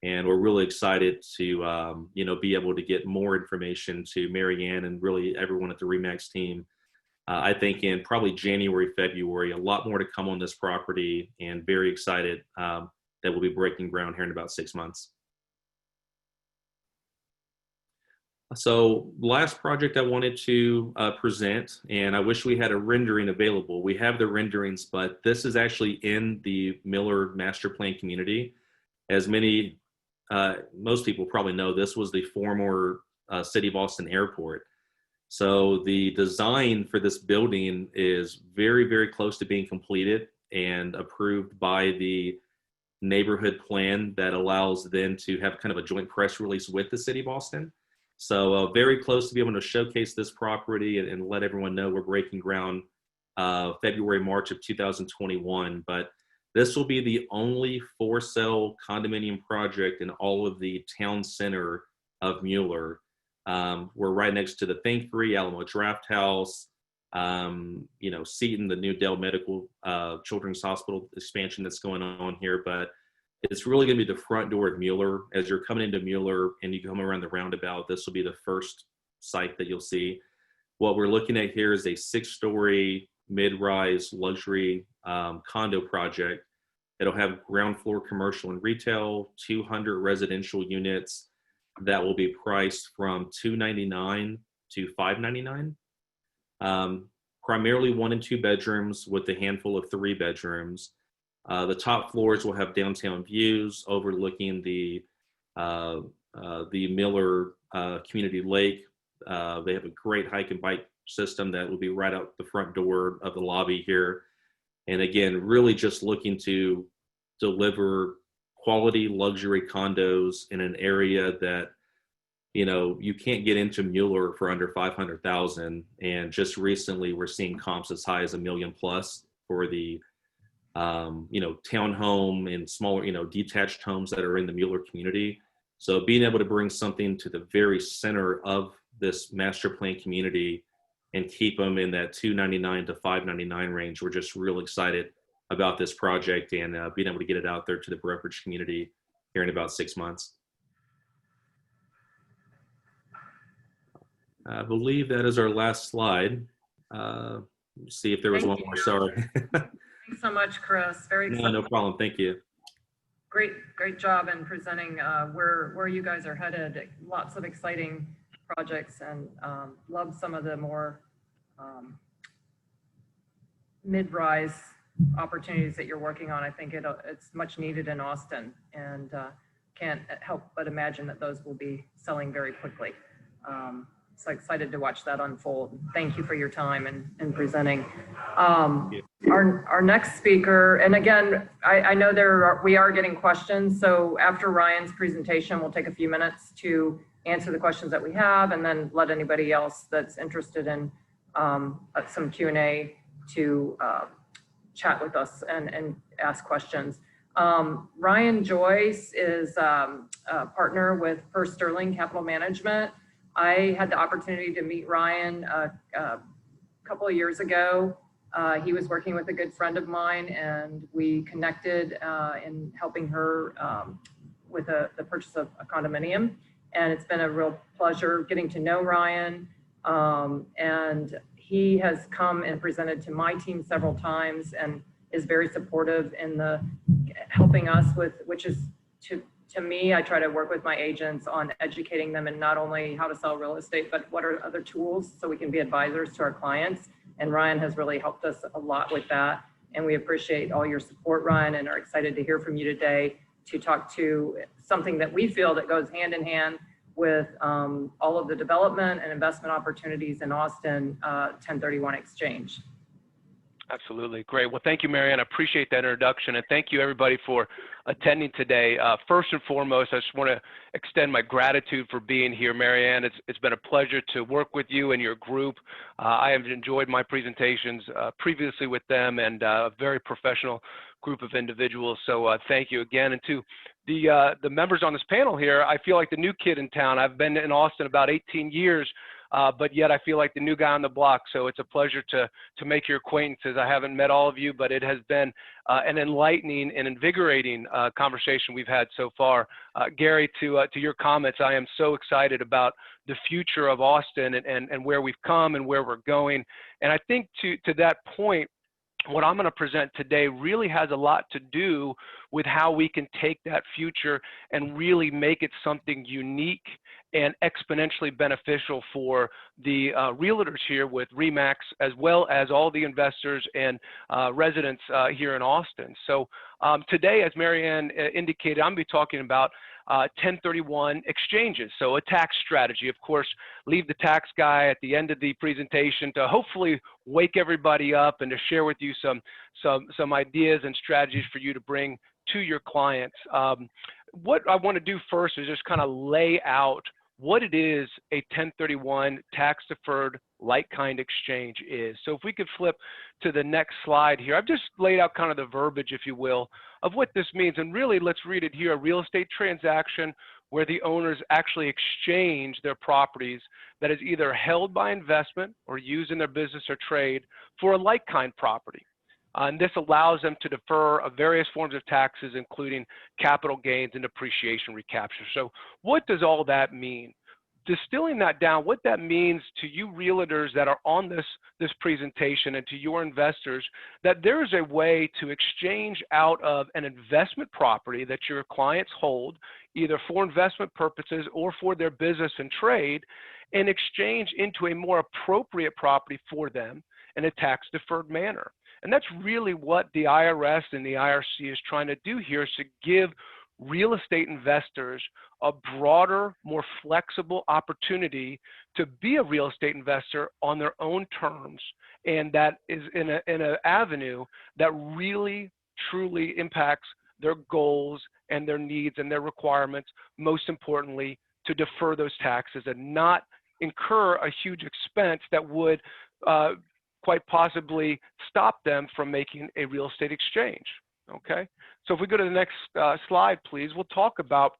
And we're really excited to, be able to get more information to Mary Anne and really everyone at the RE/MAX team. I think in probably January, February, a lot more to come on this property, and very excited that we'll be breaking ground here in about 6 months. So last project I wanted to present, and I wish we had a rendering available. We have the renderings, but this is actually in the Miller Master Plan community. As most people probably know, this was the former City of Austin Airport. So the design for this building is very, very close to being completed and approved by the neighborhood plan that allows them to have kind of a joint press release with the City of Austin. So very close to be able to showcase this property and let everyone know we're breaking ground February, March of 2021. But this will be the only for sale condominium project in all of the town center of Mueller. We're right next to the Think Free, Alamo Draft House, Seton, the new Dell Medical Children's Hospital expansion that's going on here. But it's really going to be the front door of Mueller. As you're coming into Mueller and you come around the roundabout, this will be the first site that you'll see. What we're looking at here is a 6-story mid-rise luxury condo project. It'll have ground floor commercial and retail, 200 residential units that will be priced from $299 to $599. Primarily 1 and 2 bedrooms with a handful of 3 bedrooms. The top floors will have downtown views overlooking the Miller Community Lake. They have a great hike and bike system that will be right out the front door of the lobby here. And again, really just looking to deliver quality luxury condos in an area that, you know, you can't get into Mueller for under 500,000. And just recently we're seeing comps as high as $1 million plus for the, you know, townhome and smaller, you know, detached homes that are in the Mueller community. So being able to bring something to the very center of this master plan community and keep them in that $299 to $599 range, we're just real excited about this project and being able to get it out there to the brokerage community here in about 6 months. I believe that is our last slide. See if there was one more, sorry. Thanks so much, Chris. Very excited. No problem, thank you. Great job in presenting where you guys are headed. Lots of exciting projects, and love some of the more mid-rise opportunities that you're working on. I think it's much needed in Austin, and can't help but imagine that those will be selling very quickly. So excited to watch that unfold. Thank you for your time and presenting. Our next speaker, and again, I know we are getting questions, so after Ryan's presentation, we'll take a few minutes to answer the questions that we have, and then let anybody else that's interested in some Q&A to chat with us and ask questions. Ryan Joyce is a partner with First Sterling Capital Management. I had the opportunity to meet Ryan a couple of years ago. He was working with a good friend of mine, and we connected in helping her with the purchase of a condominium. And it's been a real pleasure getting to know Ryan. And he has come and presented to my team several times and is very supportive in the helping us with, which is to me, I try to work with my agents on educating them in not only how to sell real estate, but what are other tools so we can be advisors to our clients. And Ryan has really helped us a lot with that. And we appreciate all your support, Ryan, and are excited to hear from you today to talk to something that we feel that goes hand in hand with all of the development and investment opportunities in Austin 1031 exchange. Absolutely. Great. Well, thank you, Mary Anne. I appreciate that introduction. And thank you, everybody, for attending today. First and foremost, I just want to extend my gratitude for being here, Mary Anne. It's been a pleasure to work with you and your group. I have enjoyed my presentations previously with them, and a very professional group of individuals. So thank you again. And to the members on this panel here, I feel like the new kid in town. I've been in Austin about 18 years. But yet I feel like the new guy on the block. So it's a pleasure to make your acquaintances. I haven't met all of you, but it has been an enlightening and invigorating conversation we've had so far. Gary, to your comments, I am so excited about the future of Austin and where we've come and where we're going. And I think to that point, what I'm going to present today really has a lot to do with how we can take that future and really make it something unique and exponentially beneficial for the realtors here with RE/MAX, as well as all the investors and residents here in Austin. So today, as Mary Anne indicated, I'm going to be talking about 1031 exchanges. So a tax strategy. Of course, leave the tax guy at the end of the presentation to hopefully wake everybody up and to share with you some ideas and strategies for you to bring to your clients. What I want to do first is just kind of lay out what it is a 1031 tax deferred like-kind exchange is. So if we could flip to the next slide here, I've just laid out kind of the verbiage, if you will, of what this means. And really, let's read it here: a real estate transaction where the owners actually exchange their properties that is either held by investment or used in their business or trade for a like-kind property. And this allows them to defer various forms of taxes, including capital gains and depreciation recapture. So what does all that mean? distilling that down, what that means to you realtors that are on this presentation and to your investors, that there is a way to exchange out of an investment property that your clients hold, either for investment purposes or for their business and trade, and exchange into a more appropriate property for them in a tax-deferred manner. And that's really what the IRS and the IRC is trying to do here, is to give real estate investors a broader, more flexible opportunity to be a real estate investor on their own terms. And that is in an avenue that really, truly impacts their goals and their needs and their requirements, most importantly, to defer those taxes and not incur a huge expense that would quite possibly stop them from making a real estate exchange. Okay, so if we go to the next slide, please, we'll talk about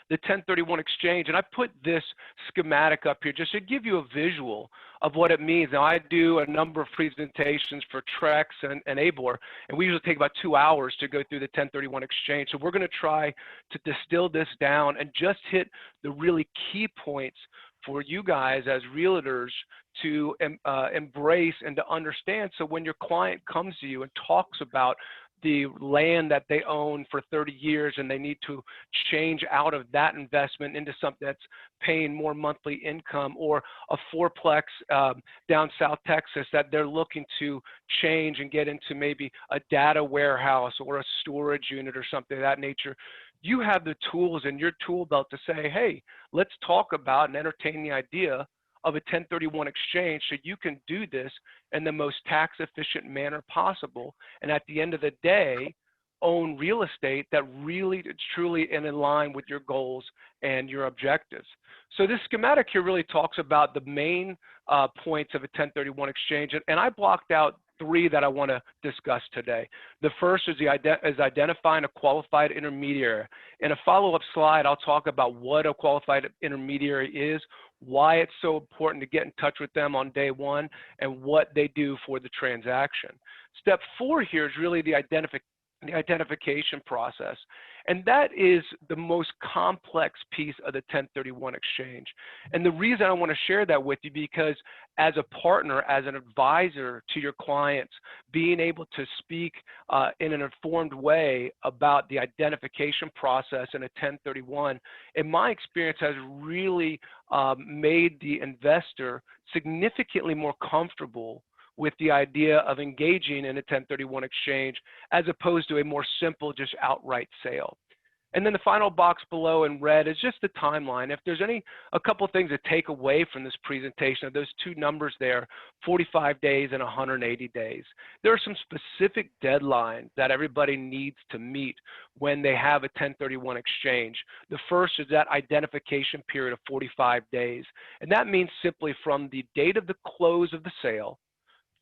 the 1031 exchange. And I put this schematic up here just to give you a visual of what it means. Now, I do a number of presentations for Trex and ABOR, and we usually take about 2 hours to go through the 1031 exchange. So we're going to try to distill this down and just hit the really key points for you guys as realtors to embrace and to understand. So when your client comes to you and talks about the land that they own for 30 years and they need to change out of that investment into something that's paying more monthly income, or a fourplex down South Texas that they're looking to change and get into maybe a data warehouse or a storage unit or something of that nature, you have the tools in your tool belt to say, hey, let's talk about and entertain the idea of a 1031 exchange so you can do this in the most tax efficient manner possible. And at the end of the day, own real estate that really is truly in line with your goals and your objectives. So this schematic here really talks about the main points of a 1031 exchange. And I blocked out 3 that I want to discuss today. The first is identifying a qualified intermediary. In a follow-up slide, I'll talk about what a qualified intermediary is, why it's so important to get in touch with them on day 1, and what they do for the transaction. Step 4 here is really the identification process. And that is the most complex piece of the 1031 exchange. And the reason I want to share that with you, because as a partner, as an advisor to your clients, being able to speak in an informed way about the identification process in a 1031, in my experience, has really made the investor significantly more comfortable with the idea of engaging in a 1031 exchange as opposed to a more simple, just outright sale. And then the final box below in red is just the timeline. If there's a couple things to take away from this presentation, of those 2 numbers there, 45 days and 180 days, there are some specific deadlines that everybody needs to meet when they have a 1031 exchange. The first is that identification period of 45 days. And that means simply from the date of the close of the sale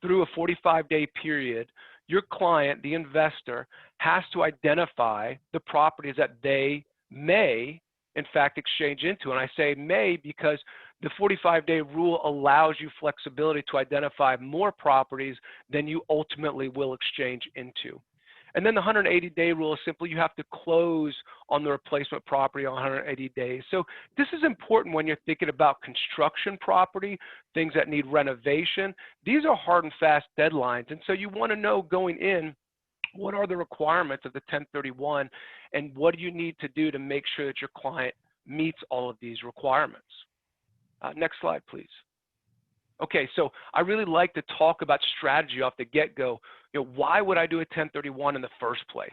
through a 45-day period, your client, the investor, has to identify the properties that they may, in fact, exchange into. And I say may because the 45-day rule allows you flexibility to identify more properties than you ultimately will exchange into. And then the 180-day rule is simply you have to close on the replacement property on 180 days. So this is important when you're thinking about construction property, things that need renovation. These are hard and fast deadlines. And so you want to know going in, what are the requirements of the 1031, and what do you need to do to make sure that your client meets all of these requirements? Next slide, please. Okay, so I really like to talk about strategy off the get-go. Why would I do a 1031 in the first place?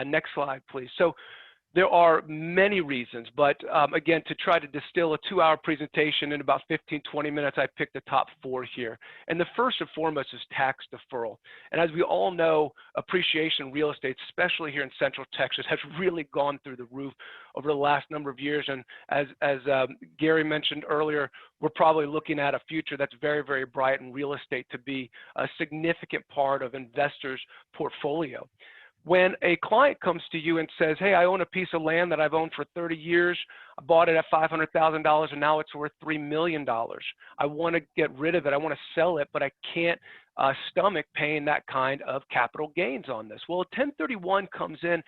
Next slide, please. So there are many reasons, but again, to try to distill a 2-hour presentation in about 15, 20 minutes, I picked the top 4 here. And the first and foremost is tax deferral. And as we all know, appreciation in real estate, especially here in Central Texas, has really gone through the roof over the last number of years. And as Gary mentioned earlier, we're probably looking at a future that's very, very bright in real estate to be a significant part of investors' portfolio. When a client comes to you and says, hey, I own a piece of land that I've owned for 30 years, I bought it at $500,000 and now it's worth $3 million. I want to get rid of it, I want to sell it, but I can't stomach paying that kind of capital gains on this. Well, a 1031 comes in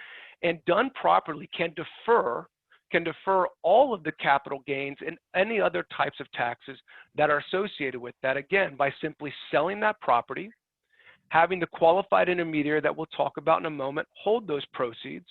and done properly can defer can defer all of the capital gains and any other types of taxes that are associated with that, again, by simply selling that property, having the qualified intermediary that we'll talk about in a moment hold those proceeds,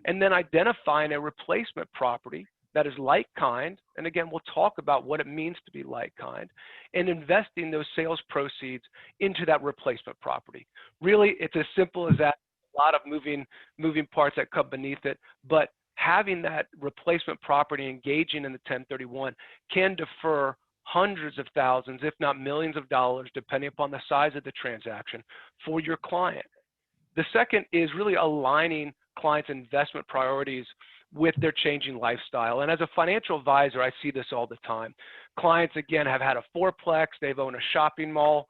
and then identifying a replacement property that is like kind, and again, we'll talk about what it means to be like kind, and investing those sales proceeds into that replacement property. Really, it's as simple as that. A lot of moving parts that come beneath it, but having that replacement property engaging in the 1031 can defer hundreds of thousands, if not millions of dollars, depending upon the size of the transaction for your client. The second is really aligning clients' investment priorities with their changing lifestyle. And as a financial advisor, I see this all the time. Clients, again, have had a fourplex, they've owned a shopping mall,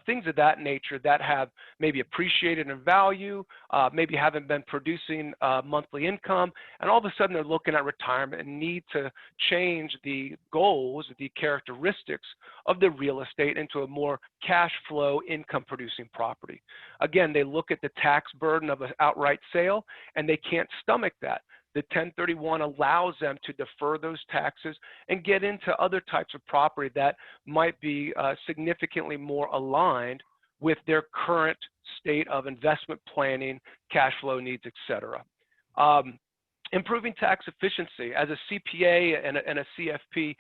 things of that nature that have maybe appreciated in value, maybe haven't been producing monthly income, and all of a sudden they're looking at retirement and need to change the goals, the characteristics of the real estate into a more cash flow income producing property. Again, they look at the tax burden of an outright sale and they can't stomach that. The 1031 allows them to defer those taxes and get into other types of property that might be significantly more aligned with their current state of investment planning, cash flow needs, etc. Improving tax efficiency. As a CPA and a CFP,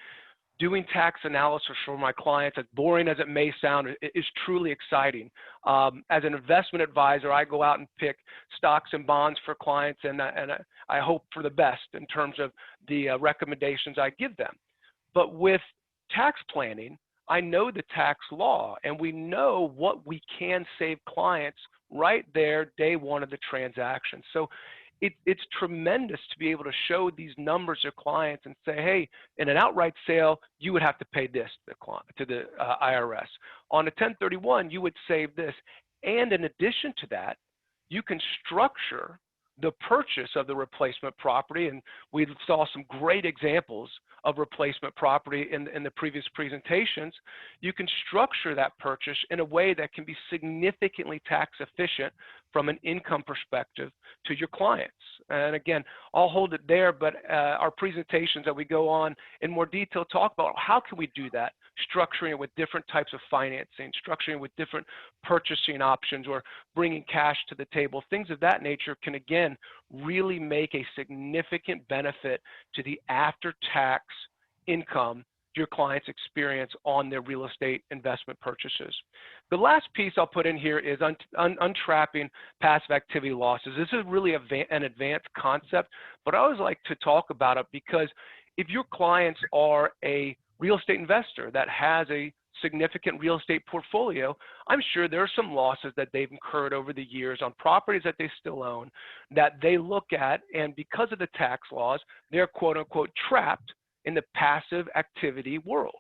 doing tax analysis for my clients, as boring as it may sound, is truly exciting. As an investment advisor, I go out and pick stocks and bonds for clients, and I hope for the best in terms of the recommendations I give them. But with tax planning, I know the tax law, and we know what we can save clients right there, day one of the transaction. So it's tremendous to be able to show these numbers to clients and say, hey, in an outright sale, you would have to pay this to the IRS. On a 1031, you would save this. And in addition to that, you can structure the purchase of the replacement property. And we saw some great examples of replacement property in the previous presentations. You can structure that purchase in a way that can be significantly tax efficient from an income perspective to your clients. And again, I'll hold it there, but our presentations that we go on in more detail talk about how can we do that, structuring it with different types of financing, structuring it with different purchasing options, or bringing cash to the table. Things of that nature can, again, really make a significant benefit to the after-tax income your clients experience on their real estate investment purchases. The last piece I'll put in here is untrapping passive activity losses. This is really an advanced concept, but I always like to talk about it because if your clients are a real estate investor that has a significant real estate portfolio, I'm sure there are some losses that they've incurred over the years on properties that they still own that they look at, and because of the tax laws, they're quote unquote trapped in the passive activity world.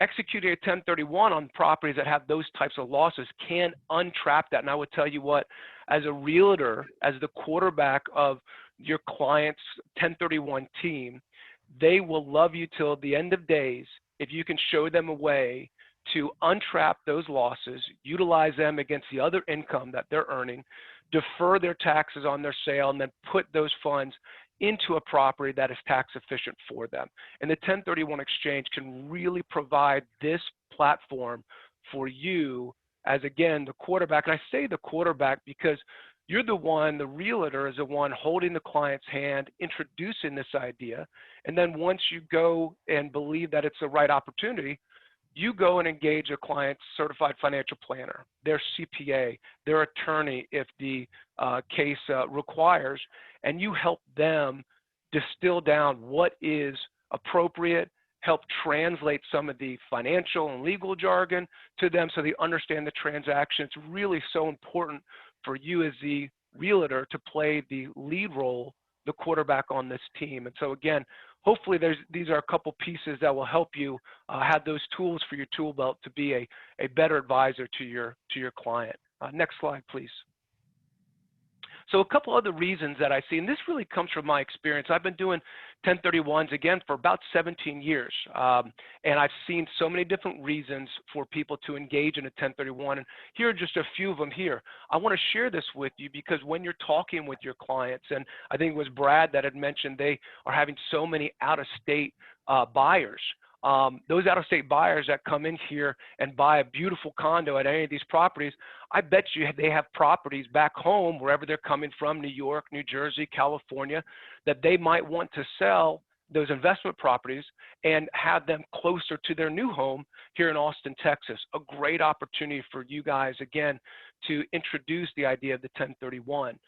Executing a 1031 on properties that have those types of losses can untrap that. And I would tell you what, as a realtor, as the quarterback of your client's 1031 team, they will love you till the end of days if you can show them a way to untrap those losses, utilize them against the other income that they're earning, defer their taxes on their sale, and then put those funds into a property that is tax efficient for them. And the 1031 exchange can really provide this platform for you as, again, the quarterback. And I say the quarterback because you're the one, the realtor is the one holding the client's hand, introducing this idea. And then once you go and believe that it's the right opportunity, you go and engage a client's certified financial planner, their CPA, their attorney if the case requires, and you help them distill down what is appropriate, help translate some of the financial and legal jargon to them so they understand the transaction. It's really so important for you as the realtor to play the lead role, the quarterback on this team. And so again, hopefully these are a couple pieces that will help you have those tools for your tool belt to be a better advisor to your client. Next slide, please. So a couple other reasons that I see, and this really comes from my experience. I've been doing 1031s again for about 17 years, and I've seen so many different reasons for people to engage in a 1031. And here are just a few of them here. I want to share this with you because when you're talking with your clients, and I think it was Brad that had mentioned they are having so many out-of-state buyers. Those out-of-state buyers that come in here and buy a beautiful condo at any of these properties, I bet you they have properties back home, wherever they're coming from, New York, New Jersey, California, that they might want to sell those investment properties and have them closer to their new home here in Austin, Texas. A great opportunity for you guys, again, to introduce the idea of the 1031.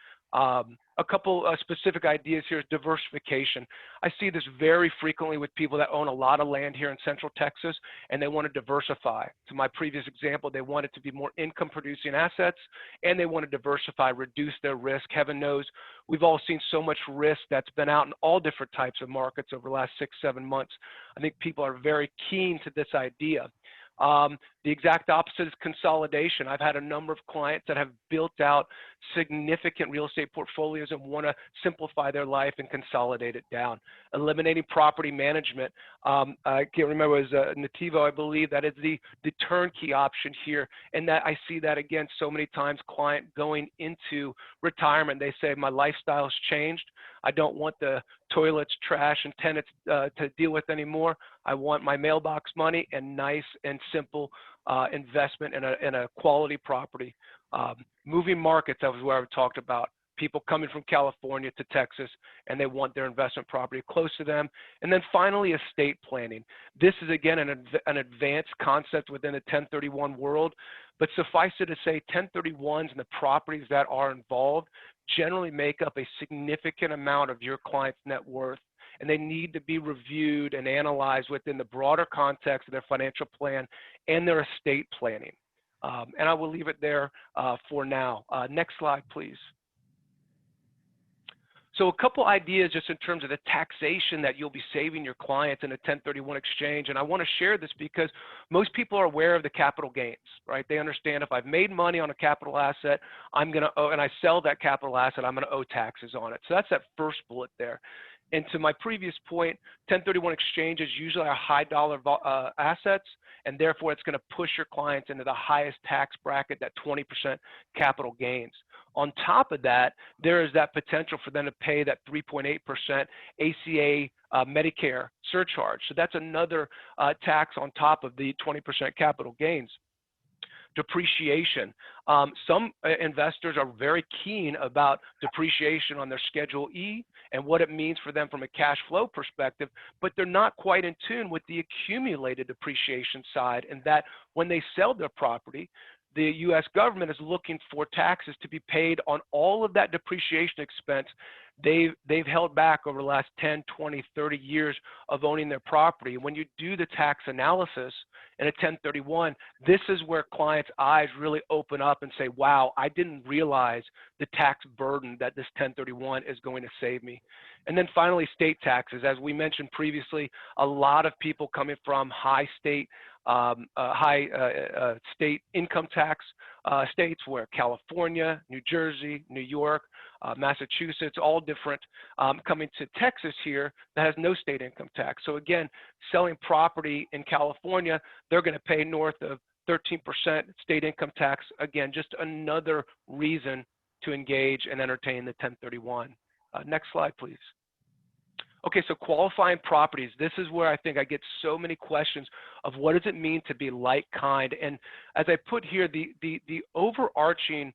A couple specific ideas here is diversification. I see this very frequently with people that own a lot of land here in Central Texas and they want to diversify. To my previous example, they want it to be more income producing assets and they want to diversify, reduce their risk. Heaven knows we've all seen so much risk that's been out in all different types of markets over the last 6-7 months. I think people are very keen to this idea. The exact opposite is consolidation. I've had a number of clients that have built out significant real estate portfolios and want to simplify their life and consolidate it down. Eliminating property management. I can't remember, it was Nativo, I believe, that is the turnkey option here. And that I see that again so many times, client going into retirement, they say, my lifestyle's changed. I don't want the toilets, trash, and tenants to deal with anymore. I want my mailbox money and nice and simple investment in a quality property. Moving markets, that was where I talked about. People coming from California to Texas and they want their investment property close to them. And then finally, estate planning. This is again an advanced concept within the 1031 world, but suffice it to say 1031s and the properties that are involved generally make up a significant amount of your client's net worth, and they need to be reviewed and analyzed within the broader context of their financial plan and their estate planning. And I will leave it there for now. Next slide, please. So a couple ideas just in terms of the taxation that you'll be saving your clients in a 1031 exchange. And I want to share this because most people are aware of the capital gains, right? They understand if I've made money on a capital asset, I'm going to owe, and I sell that capital asset, I'm going to owe taxes on it. So that's that first bullet there. And to my previous point, 1031 exchanges usually are high dollar assets, and therefore it's going to push your clients into the highest tax bracket, that 20% capital gains. On top of that, there is that potential for them to pay that 3.8% ACA Medicare surcharge. So that's another tax on top of the 20% capital gains. Depreciation. Some investors are very keen about depreciation on their Schedule E and what it means for them from a cash flow perspective, but they're not quite in tune with the accumulated depreciation side, and that when they sell their property, the U.S. government is looking for taxes to be paid on all of that depreciation expense they've held back over the last 10, 20, 30 years of owning their property. When you do the tax analysis in a 1031, this is where clients' eyes really open up and say, wow, I didn't realize the tax burden that this 1031 is going to save me. And then finally, state taxes. As we mentioned previously, a lot of people coming from high state income tax states, where California, New Jersey, New York, Massachusetts, all different, coming to Texas here that has no state income tax. So again, selling property in California, they're going to pay north of 13% state income tax. Again, just another reason to engage and entertain the 1031. Next slide, please. Okay, so qualifying properties. This is where I think I get so many questions of what does it mean to be like kind. And as I put here, the overarching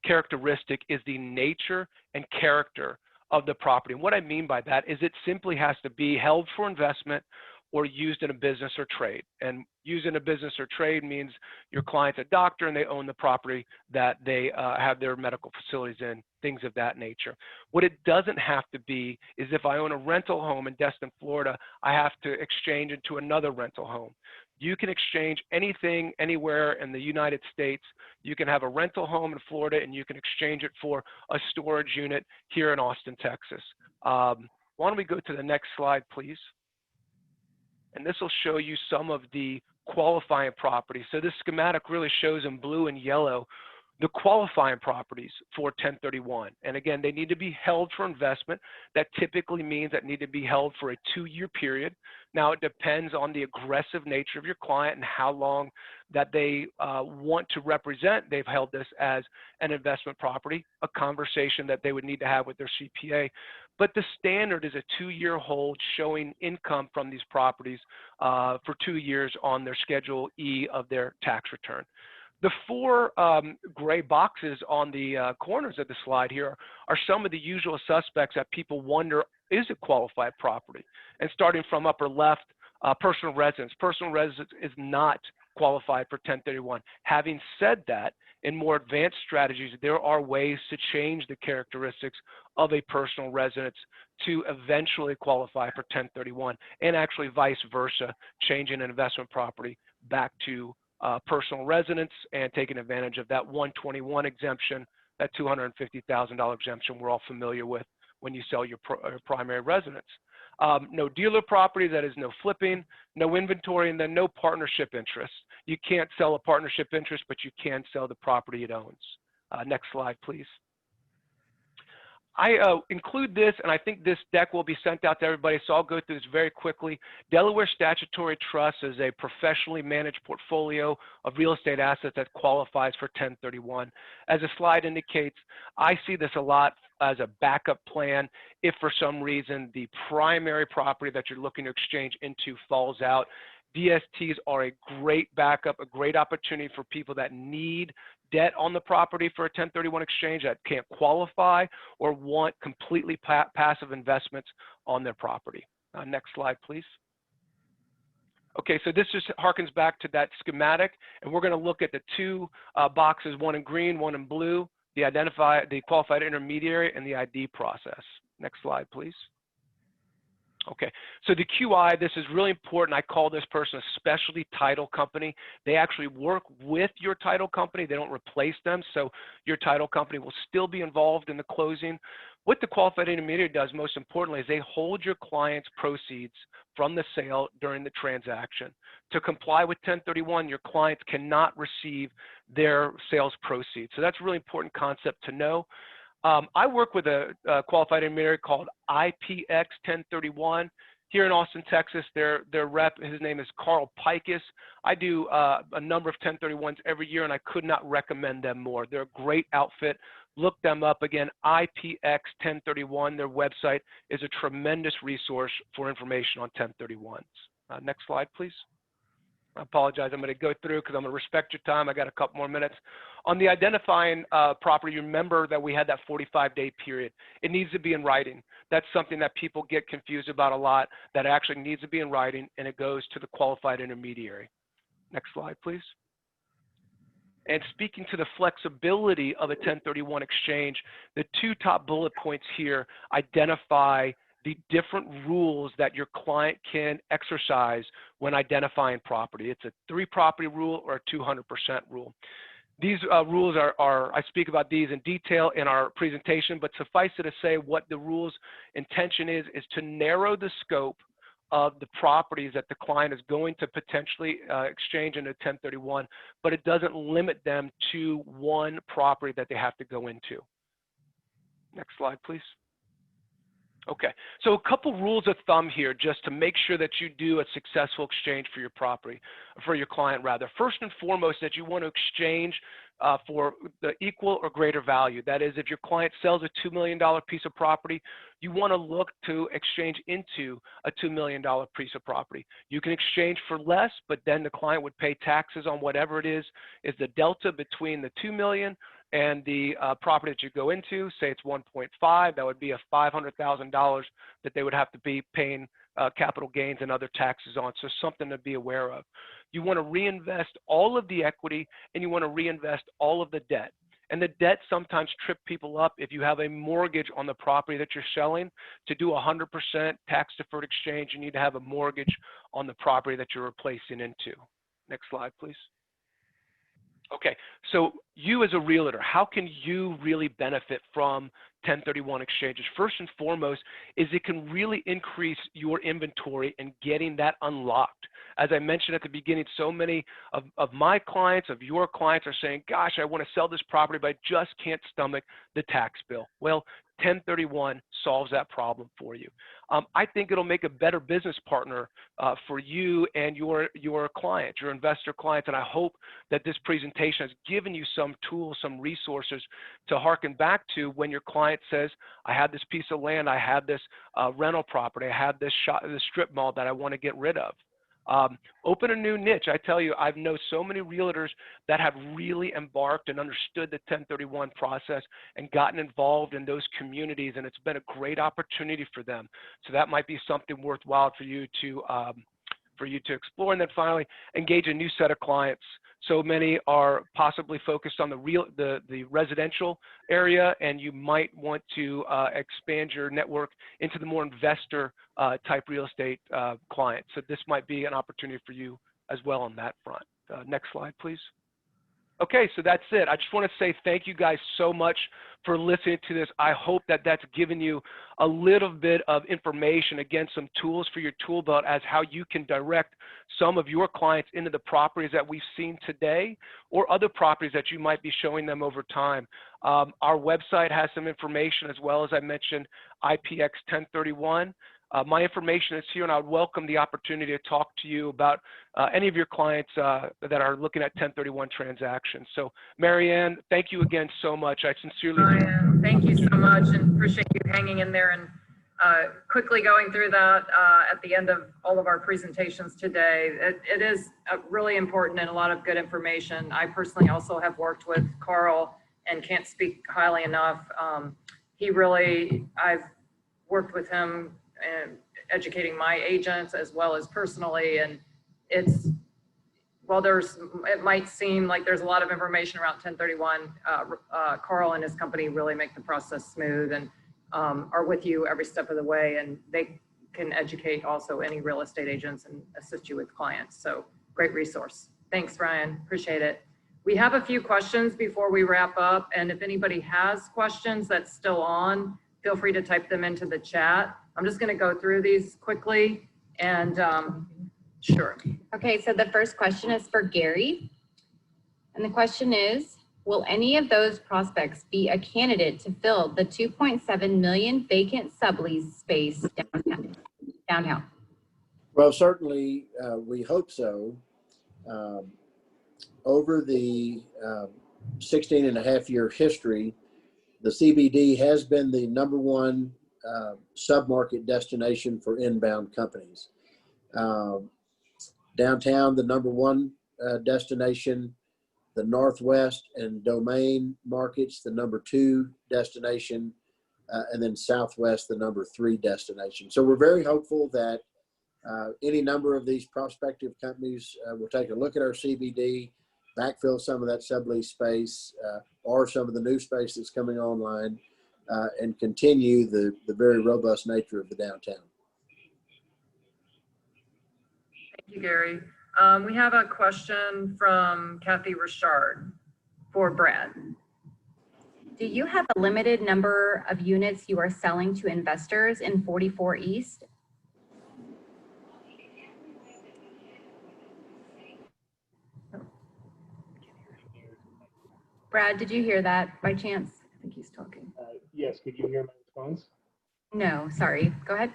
characteristic is the nature and character of the property. And what I mean by that is it simply has to be held for investment or used in a business or trade. And used in a business or trade means your client's a doctor and they own the property that they have their medical facilities in, things of that nature. What it doesn't have to be is if I own a rental home in Destin, Florida, I have to exchange into another rental home. You can exchange anything anywhere in the United States. You can have a rental home in Florida and you can exchange it for a storage unit here in Austin, Texas. Why don't we go to the next slide, please? And this will show you some of the qualifying properties. So this schematic really shows in blue and yellow The qualifying properties for 1031. And again, they need to be held for investment. That typically means that need to be held for a 2-year period. Now, it depends on the aggressive nature of your client and how long that they want to represent. They've held this as an investment property, a conversation that they would need to have with their CPA. But the standard is a 2-year hold showing income from these properties for 2 years on their Schedule E of their tax return. The 4 gray boxes on the corners of the slide here are some of the usual suspects that people wonder, is it qualified property? And starting from upper left, personal residence. Personal residence is not qualified for 1031. Having said that, in more advanced strategies, there are ways to change the characteristics of a personal residence to eventually qualify for 1031, and actually vice versa, changing an investment property back to personal residence and taking advantage of that 121 exemption, that $250,000 exemption we're all familiar with when you sell your primary residence. No dealer property, that is no flipping, no inventory, and then no partnership interest. You can't sell a partnership interest, but you can sell the property it owns. Next slide, please. I include this, and I think this deck will be sent out to everybody, so I'll go through this very quickly. Delaware Statutory Trust is a professionally managed portfolio of real estate assets that qualifies for 1031. As the slide indicates, I see this a lot as a backup plan if for some reason the primary property that you're looking to exchange into falls out. DSTs are a great backup, a great opportunity for people that need debt on the property for a 1031 exchange, that can't qualify or want completely passive investments on their property. Next slide, please. Okay, so this just harkens back to that schematic, and we're going to look at the 2 boxes, one in green, one in blue, the qualified intermediary, and the ID process. Next slide, please. Okay, so the QI, this is really important. I call this person a specialty title company. They actually work with your title company. They don't replace them, so your title company will still be involved in the closing. What the qualified intermediary does, most importantly, is they hold your client's proceeds from the sale during the transaction. To comply with 1031, your clients cannot receive their sales proceeds. So that's a really important concept to know. I work with a qualified intermediary called IPX 1031 here in Austin, Texas. Their rep, his name is Carl Pikus. I do a number of 1031s every year, and I could not recommend them more. They're a great outfit. Look them up. Again, IPX 1031. Their website is a tremendous resource for information on 1031s. Next slide, please. I apologize. I'm going to go through because I'm going to respect your time. I got a couple more minutes. On the identifying property, remember that we had that 45-day period. It needs to be in writing. That's something that people get confused about a lot, that actually needs to be in writing, and it goes to the qualified intermediary. Next slide, please. And speaking to the flexibility of a 1031 exchange, the 2 top bullet points here identify the different rules that your client can exercise when identifying property. It's a 3-property rule or a 200% rule. These rules I speak about these in detail in our presentation, but suffice it to say what the rule's intention is to narrow the scope of the properties that the client is going to potentially exchange into 1031, but it doesn't limit them to one property that they have to go into. Next slide, please. Okay, so a couple rules of thumb here just to make sure that you do a successful exchange for your property, for your client rather. First and foremost, that you want to exchange for the equal or greater value. That is, if your client sells a $2 million piece of property, you want to look to exchange into a $2 million piece of property. You can exchange for less, but then the client would pay taxes on whatever it is the delta between the $2 million and the property that you go into. Say it's 1.5, that would be a $500,000 that they would have to be paying capital gains and other taxes on. So something to be aware of. You want to reinvest all of the equity, and you want to reinvest all of the debt. And the debt sometimes trip people up. If you have a mortgage on the property that you're selling, to do 100% tax deferred exchange, you need to have a mortgage on the property that you're replacing into. Next slide, please. Okay, so you as a realtor, how can you really benefit from 1031 exchanges? First and foremost is it can really increase your inventory and getting that unlocked. As I mentioned at the beginning, so many of my clients, of your clients are saying, gosh, I want to sell this property, but I just can't stomach the tax bill. Well, 1031 solves that problem for you. I think it'll make a better business partner for you and your clients, your investor clients, and I hope that this presentation has given you some tools, some resources to harken back to when your client says, I have this piece of land, I have this rental property, I have this strip mall that I want to get rid of. Open a new niche. I tell you, I've known so many realtors that have really embarked and understood the 1031 process and gotten involved in those communities, and it's been a great opportunity for them. So that might be something worthwhile for you to explore. And then finally, engage a new set of clients. So many are possibly focused on the residential area, and you might want to expand your network into the more investor type real estate clients. So this might be an opportunity for you as well on that front. Next slide, please. Okay, so that's it. I just want to say thank you guys so much for listening to this. I hope that that's given you a little bit of information, again, some tools for your tool belt as how you can direct some of your clients into the properties that we've seen today or other properties that you might be showing them over time. Our website has some information as well, as I mentioned, IPX 1031. My information is here, and I would welcome the opportunity to talk to you about any of your clients that are looking at 1031 transactions. So, Mary Anne, thank you again so much. I sincerely Brian, thank you so much, and appreciate you hanging in there and quickly going through that at the end of all of our presentations today. It is really important and a lot of good information. I personally also have worked with Carl and can't speak highly enough. I've worked with him and educating my agents as well as personally, and it might seem like there's a lot of information around 1031, Carl and his company really make the process smooth and are with you every step of the way, and they can educate also any real estate agents and assist you with clients. So great resource. Thanks, Ryan, appreciate it. We have a few questions before we wrap up, and if anybody has questions that's still on, feel free to type them into the chat. I'm just going to go through these quickly and sure. Okay, so the first question is for Gary. And the question is, will any of those prospects be a candidate to fill the 2.7 million vacant sublease space downtown? Well, certainly we hope so. Over the 16 and a half year history, the CBD has been the #1 submarket destination for inbound companies. Downtown, the #1 destination, the Northwest and Domain markets, the #2 destination, and then Southwest, the #3 destination. So we're very hopeful that any number of these prospective companies will take a look at our CBD, backfill some of that sublease space or some of the new space that's coming online, and continue the very robust nature of the downtown. Thank you, Gary. We have a question from Kathy Richard for Brad. Do you have a limited number of units you are selling to investors in 44 East? Brad, did you hear that by chance? I think he's talking. Yes, could you hear my response? No, sorry. Go ahead.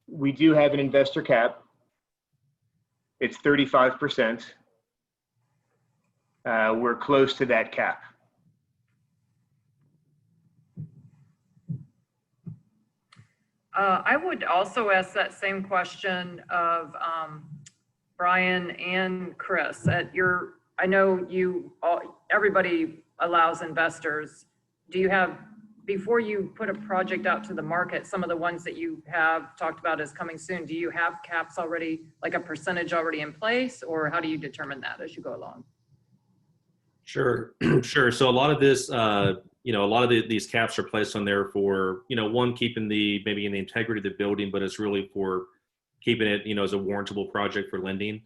We do have an investor cap. It's 35%. We're close to that cap. I would also ask that same question of Brian and Chris. I know everybody allows investors. Do you have, before you put a project out to the market, some of the ones that you have talked about as coming soon, do you have caps already, like a percentage already in place, or how do you determine that as you go along? Sure, sure. So a lot of this, these caps are placed on there for, one, keeping maybe in the integrity of the building, but it's really for keeping it, as a warrantable project for lending.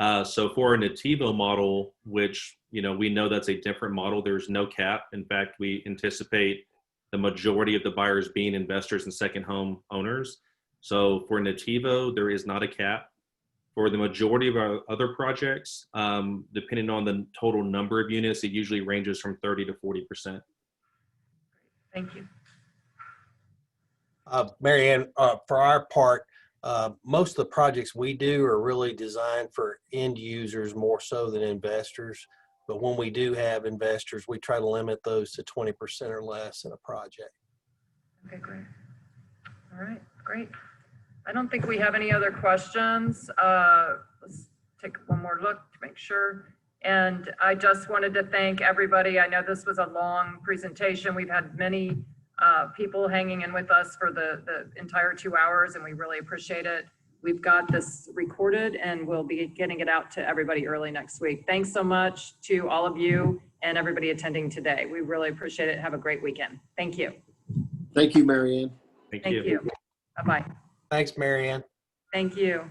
So for a Nativo model, which, we know that's a different model, there's no cap. In fact, we anticipate the majority of the buyers being investors and second home owners. So for Nativo, there is not a cap. For the majority of our other projects, depending on the total number of units, it usually ranges from 30 to 40%. Thank you. Mary Ann, for our part, most of the projects we do are really designed for end users more so than investors. But when we do have investors, we try to limit those to 20% or less in a project. Okay, great. All right, great. I don't think we have any other questions. Let's take one more look to make sure. And I just wanted to thank everybody. I know this was a long presentation. We've had many people hanging in with us for the entire 2 hours, and we really appreciate it. We've got this recorded and we'll be getting it out to everybody early next week. Thanks so much to all of you and everybody attending today. We really appreciate it. Have a great weekend. Thank you. Thank you, Mary Ann. Thank Thank you. you. Bye-bye. Thanks, Mary Ann. Thank you.